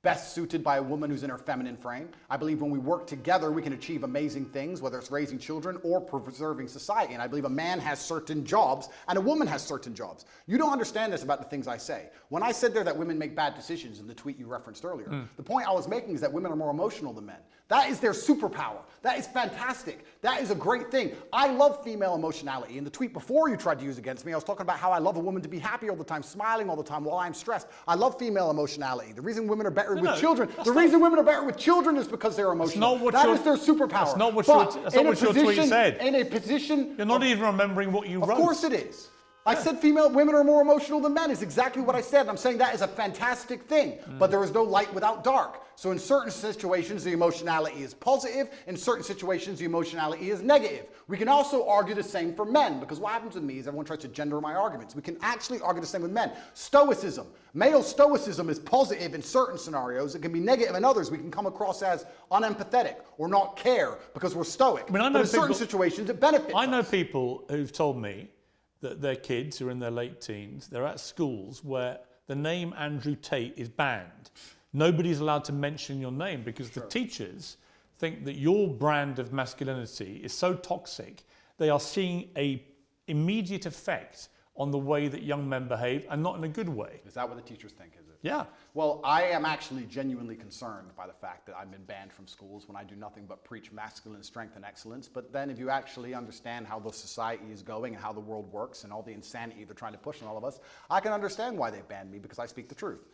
best suited by a woman who's in her feminine frame. I believe when we work together, we can achieve amazing things, whether it's raising children or preserving society. And I believe a man has certain jobs and a woman has certain jobs. You don't understand this about the things I say. When I said there that women make bad decisions in the tweet you referenced earlier, the point I was making is that women are more emotional than men. That is their superpower. That is fantastic. That is a great thing. I love female emotionality. In the tweet before you tried to use against me, I was talking about how I love a woman to be happy all the time, smiling all the time while I'm stressed. I love female emotionality. The reason women are better with children. The reason women are better with children is because they're emotional. That is their superpower. That's not what your tweet said. In a position... You're not even remembering what you wrote. Of course it is. I said women are more emotional than men is exactly what I said. I'm saying that is a fantastic thing, but there is no light without dark. So in certain situations, the emotionality is positive. In certain situations, the emotionality is negative. We can also argue the same for men, because what happens with me is everyone tries to gender my arguments. We can actually argue the same with men. Stoicism. Male stoicism is positive in certain scenarios. It can be negative in others. We can come across as unempathetic or not care because we're stoic. But in certain situations, it benefits us. I know people who've told me that their kids who are in their late teens, they're at schools where the name Andrew Tate is banned. Nobody's allowed to mention your name because the teachers think that your brand of masculinity is so toxic, they are seeing an immediate effect on the way that young men behave, and not in a good way. Is that what the teachers think, is it? Yeah. Well, I am actually genuinely concerned by the fact that I've been banned from schools when I do nothing but preach masculine strength and excellence. But then if you actually understand how the society is going and how the world works and all the insanity they're trying to push on all of us, I can understand why they've banned me, because I speak the truth.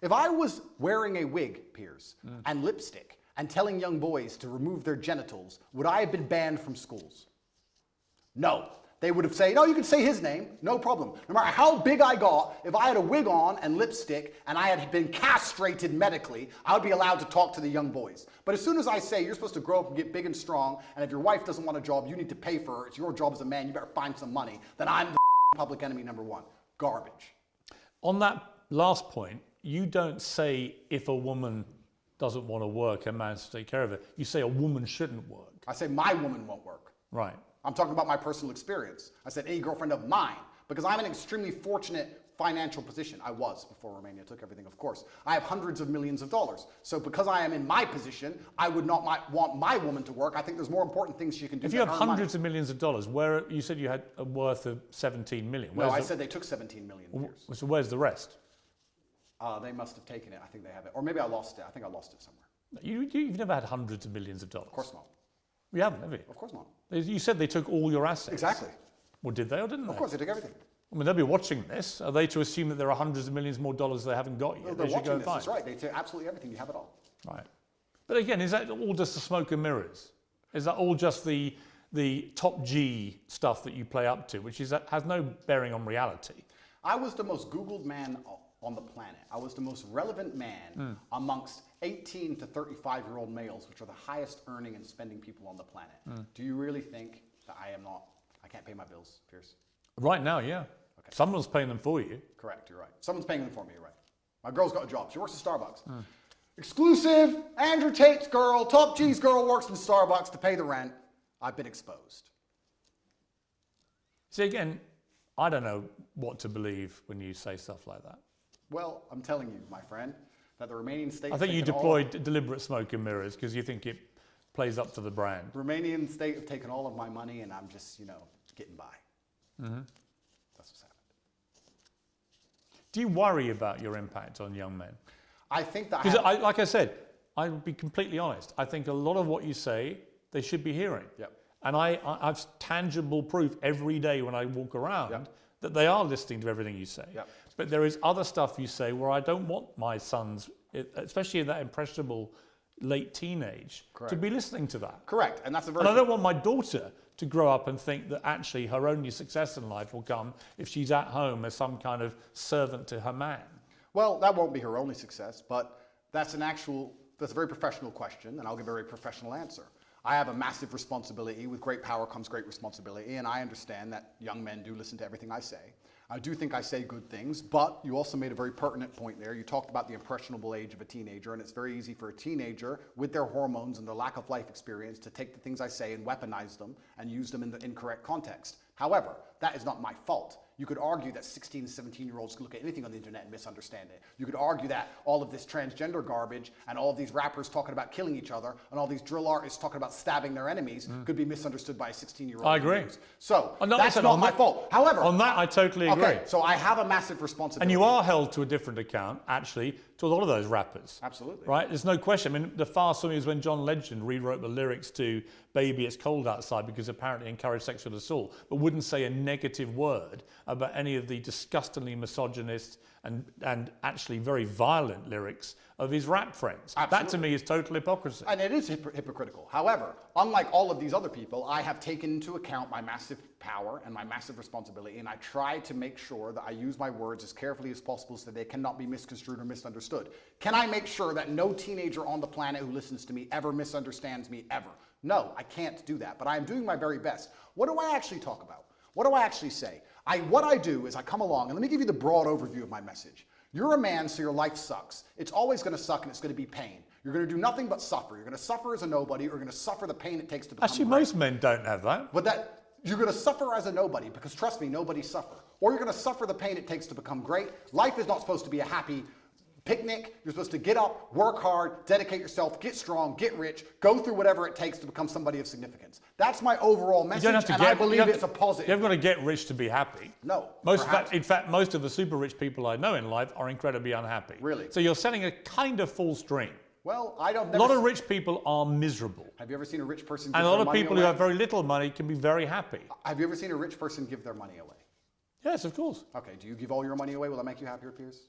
If I was wearing a wig, Piers, and lipstick, and telling young boys to remove their genitals, would I have been banned from schools? No. They would have said, no, you can say his name, no problem. No matter how big I got, if I had a wig on and lipstick and I had been castrated medically, I would be allowed to talk to the young boys. But as soon as I say you're supposed to grow up and get big and strong, and if your wife doesn't want a job, you need to pay for her, it's your job as a man, you better find some money, then I'm the public enemy number one. Garbage. On that last point, you don't say if a woman doesn't want to work, a man should take care of it. You say a woman shouldn't work. I say my woman won't work. Right. I'm talking about my personal experience. I said any girlfriend of mine, because I'm in an extremely fortunate financial position. I was before Romania took everything, of course. I have hundreds of millions of dollars. So because I am in my position, I would not want my woman to work. I think there's more important things she can do. If you have hundreds of millions of dollars, where you said you had a worth of 17 million. No, I said they took 17 million. Piers. So where's the rest? They must have taken it. I think they have it. Or maybe I lost it. I think I lost it somewhere. You've never had hundreds of millions of dollars. Of course not. You haven't, have you? Of course not. You said they took all your assets. Exactly. Well, did they or didn't they? Of course, they took everything. I mean, they'll be watching this. Are they to assume that there are hundreds of millions more dollars they haven't got yet? No, they're watching this. That's right. They take absolutely everything. You have it all. Right. But again, is that all just the smoke and mirrors? Is that all just the top G stuff that you play up to, which has no bearing on reality? I was the most Googled man on the planet. I was the most relevant man amongst 18 to 35-year-old males, which are the highest earning and spending people on the planet. Do you really think that I can't pay my bills, Piers? Right now, yeah. Okay. Someone's paying them for you. Correct, you're right. Someone's paying them for me, you're right. My girl's got a job. She works at Starbucks. Exclusive, Andrew Tate's girl, top G's girl works in Starbucks to pay the rent. I've been exposed. See, again, I don't know what to believe when you say stuff like that. Well, I'm telling you, my friend, that the Romanian state... I think you deployed deliberate smoke and mirrors because you think it plays up to the brand. The Romanian state have taken all of my money and I'm just, getting by. That's what's happened. Do you worry about your impact on young men? I think that... Because, like I said, I'll be completely honest. I think a lot of what you say, they should be hearing. Yep. And I've tangible proof every day when I walk around that they are listening to everything you say. Yep. But there is other stuff you say where I don't want my sons, especially in that impressionable late teenage, to be listening to that. Correct. And that's a very... And I don't want my daughter to grow up and think that actually her only success in life will come if she's at home as some kind of servant to her man. Well, that won't be her only success, but that's a very professional question, and I'll give a very professional answer. I have a massive responsibility. With great power comes great responsibility, and I understand that young men do listen to everything I say. I do think I say good things, but you also made a very pertinent point there. You talked about the impressionable age of a teenager, and it's very easy for a teenager with their hormones and their lack of life experience to take the things I say and weaponize them and use them in the incorrect context. However, that is not my fault. You could argue that 16 and 17-year-olds can look at anything on the internet and misunderstand it. You could argue that all of this transgender garbage and all of these rappers talking about killing each other and all these drill artists talking about stabbing their enemies could be misunderstood by a 16-year-old. I agree. So that's not my fault. However, on that I totally agree. Okay, so I have a massive responsibility. And you are held to a different account, actually, to a lot of those rappers. Absolutely. Right? There's no question. I mean, the far swing is when John Legend rewrote the lyrics to Baby It's Cold Outside because apparently encouraged sexual assault, but wouldn't say a negative word about any of the disgustingly misogynist and actually very violent lyrics of his rap friends. Absolutely. That to me is total hypocrisy. And it is hypocritical. However, unlike all of these other people, I have taken into account my massive power and my massive responsibility, and I try to make sure that I use my words as carefully as possible so that they cannot be misconstrued or misunderstood. Can I make sure that no teenager on the planet who listens to me ever misunderstands me ever? No, I can't do that, but I am doing my very best. What do I actually talk about? What do I actually say? What I do is I come along, and let me give you the broad overview of my message. You're a man, so your life sucks. It's always going to suck, and it's going to be pain. You're going to do nothing but suffer. You're going to suffer as a nobody, or you're going to suffer the pain it takes to become Actually, great. most men don't have that. But you're going to suffer as a nobody, because trust me, nobody suffer. Or you're going to suffer the pain it takes to become great. Life is not supposed to be a happy picnic. You're supposed to get up, work hard, dedicate yourself, get strong, get rich, go through whatever it takes to become somebody of significance. That's my overall message, I believe it's a positive. You haven't got to get rich to be happy. No. In fact, most of the super rich people I know in life are incredibly unhappy. Really? So you're setting a kind of false dream. Well, A lot of rich people are miserable. Have you ever seen a rich person give And a their lot of money people away? who have very little money can be very happy. Have you ever seen a rich person give their money away? Yes, of course. Okay, do you give all your money away? Will that make you happier, Piers?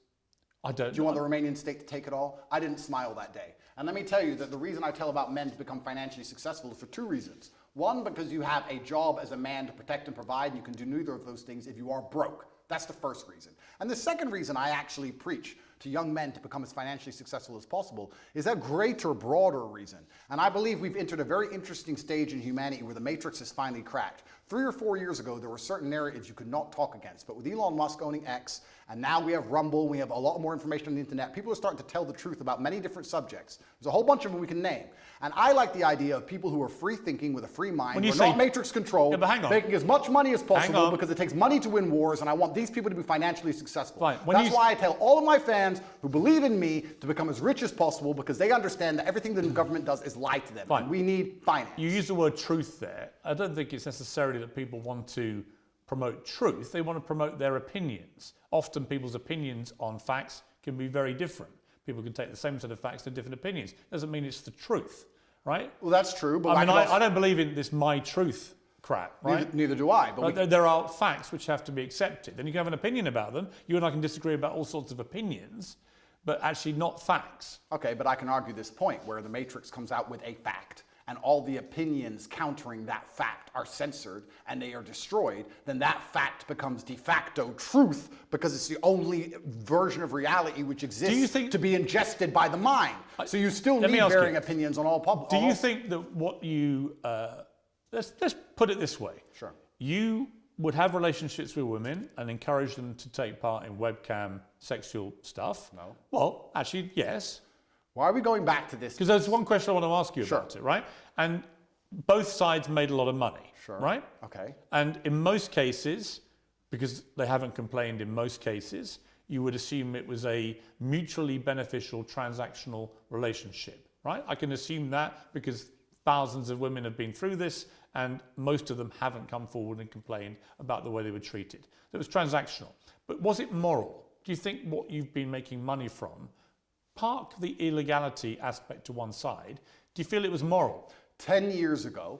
I don't Do you want the Romanian state to take it all? I didn't smile that day. And let me tell you that the reason I tell about men to become financially successful is for two reasons. One, because you have a job as a man to protect and provide, and you can do neither of those things if you are broke. That's the first reason. And the second reason I actually preach to young men to become as financially successful as possible is a greater, broader reason. And I believe we've entered a very interesting stage in humanity where the matrix is finally cracked. 3 or 4 years ago, there were certain narratives you could not talk against. But with Elon Musk owning X, and now we have Rumble, we have a lot more information on the internet, people are starting to tell the truth about many different subjects. There's a whole bunch of them we can name. And I like the idea of people who are free thinking with a free mind, who are not matrix controlled, making as much money as possible because it takes money to win wars, and I want these people to be financially successful. That's why I tell all of my fans who believe in me to become as rich as possible, because they understand that everything the government does is lie to them. And we need finance. You use the word truth there. I don't think it's necessarily that people want to promote truth. They want to promote their opinions. Often people's opinions on facts can be very different. People can take the same set of facts to different opinions. Doesn't mean it's the truth, right? Well, that's true. But I don't believe in this my truth crap, right? Neither do I. But there are facts which have to be accepted. And you can have an opinion about them. You and I can disagree about all sorts of opinions, but actually not facts. Okay, but I can argue this point where the matrix comes out with a fact, and all the opinions countering that fact are censored and they are destroyed, then that fact becomes de facto truth because it's the only version of reality which exists to be ingested by the mind. So you still need varying opinions on all public. Do you think that what you... let's put it this way. Sure. You would have relationships with women and encourage them to take part in webcam sexual stuff? No. Well, actually, yes. Why are we going back to this? Because there's one question I want to ask you about it, right? And both sides made a lot of money, right? Okay. And in most cases, because they haven't complained in most cases, you would assume it was a mutually beneficial transactional relationship, right? I can assume that because thousands of women have been through this and most of them haven't come forward and complained about the way they were treated. It was transactional. But was it moral? Do you think what you've been making money from, park the illegality aspect to one side, do you feel it was moral? 10 years ago,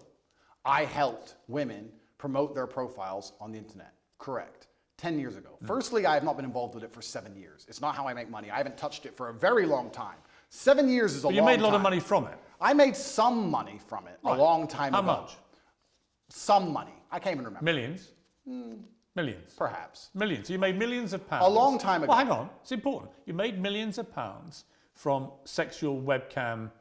I helped women promote their profiles on the internet. Correct. 10 years ago. Firstly, I have not been involved with it for 7 years. It's not how I make money. I haven't touched it for a very long time. 7 years is a long time. But you made a lot of money from it. I made some money from it a long time ago. How much? Some money. I can't even remember. Millions? Millions? Perhaps. Millions. You made millions of pounds. A long time ago. Well, hang on. It's important. You made millions of pounds from sexual webcam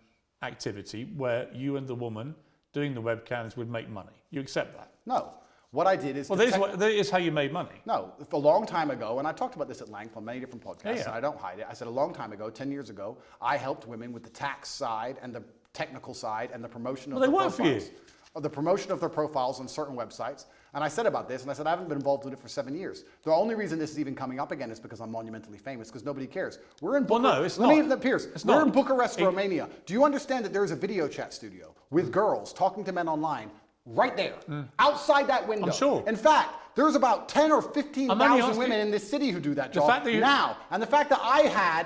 activity where you and the woman doing the webcams would make money. You accept that? No. What I did is... Well, that is how you made money. No. A long time ago, and I talked about this at length on many different podcasts, and I don't hide it. I said a long time ago, 10 years ago, I helped women with the tax side and the technical side and the promotion of their profiles. Well, they work for you. The promotion of their profiles on certain websites. And I said about this, and I said I haven't been involved with it for 7 years. The only reason this is even coming up again is because I'm monumentally famous, because nobody cares. We're in Bucharest. Well, no, it's not. Piers, we're in Bucharest, Romania. Do you understand that there is a video chat studio with girls talking to men online right there, outside that window? I'm sure. In fact, there's about 10 or 15,000 women in this city who do that job now. And the fact that I had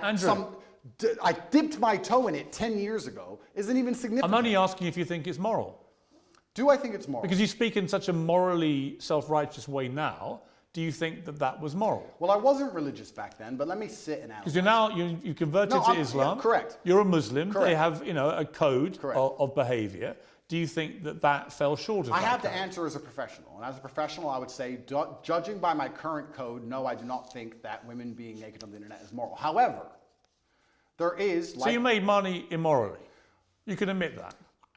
I dipped my toe in it 10 years ago isn't even significant. I'm only asking if you think it's moral. Do I think it's moral? Because you speak in such a morally self-righteous way now. do you think that that was moral? Well, I wasn't religious back then, but let me sit and Because analyze. you're now, you converted No, to Islam. yeah, correct. You're a Muslim. Correct. They have, a code Correct. of behavior. Do you think that that fell short of I that have to code? answer as a professional. And as a professional, I would say, judging by my current code, no, I do not think that women being naked on the internet is moral. However, there is... So you made money immorally. You can admit that.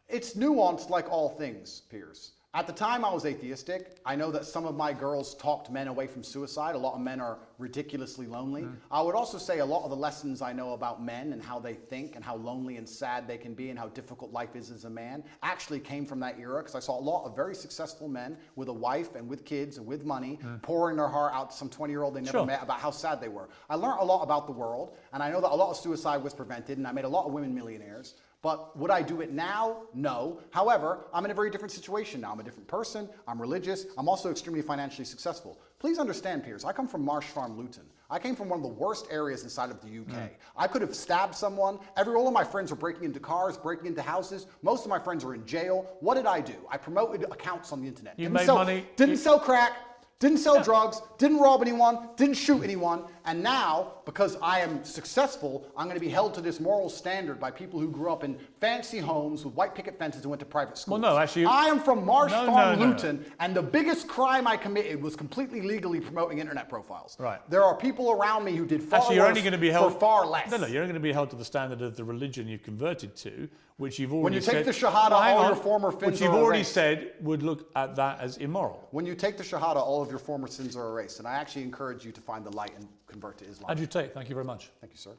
It's nuanced like all things, Piers. At the time I was atheistic. I know that some of my girls talked men away from suicide. A lot of men are ridiculously lonely. I would also say a lot of the lessons I know about men and how they think and how lonely and sad they can be and how difficult life is as a man actually came from that era, because I saw a lot of very successful men with a wife and with kids and with money pouring their heart out to some 20-year-old they never met about how sad they were. I learned a lot about the world, and I know that a lot of suicide was prevented, and I made a lot of women millionaires. But would I do it now? No. However, I'm in a very different situation now. I'm a different person. I'm religious. I'm also extremely financially successful. Please understand, Piers, I come from Marsh Farm, Luton. I came from one of the worst areas inside of the UK. I could have stabbed someone. All of my friends were breaking into cars, breaking into houses. Most of my friends are in jail. What did I do? I promoted accounts on the internet. You made money. Didn't sell crack. Didn't sell drugs, didn't rob anyone, didn't shoot anyone, and now, because I am successful, I'm going to be held to this moral standard by people who grew up in fancy homes with white picket fences and went to private schools. Well, no, actually... I am from Marsh Farm, No. Luton, and the biggest crime I committed was completely legally promoting internet profiles. Right. There are people around me who did far Actually, you're worse only going to be held for far less. No, you're only going to be held to the standard of the religion you've converted to, which you've already When you take said, the Shahada, Well, hang all on, your former sins which you've are already erased. said would look at that as immoral. When you take the Shahada, all of your former sins are erased, and I actually encourage you to find the light and convert to Islam. Andrew Tate, thank you very much. Thank you, sir.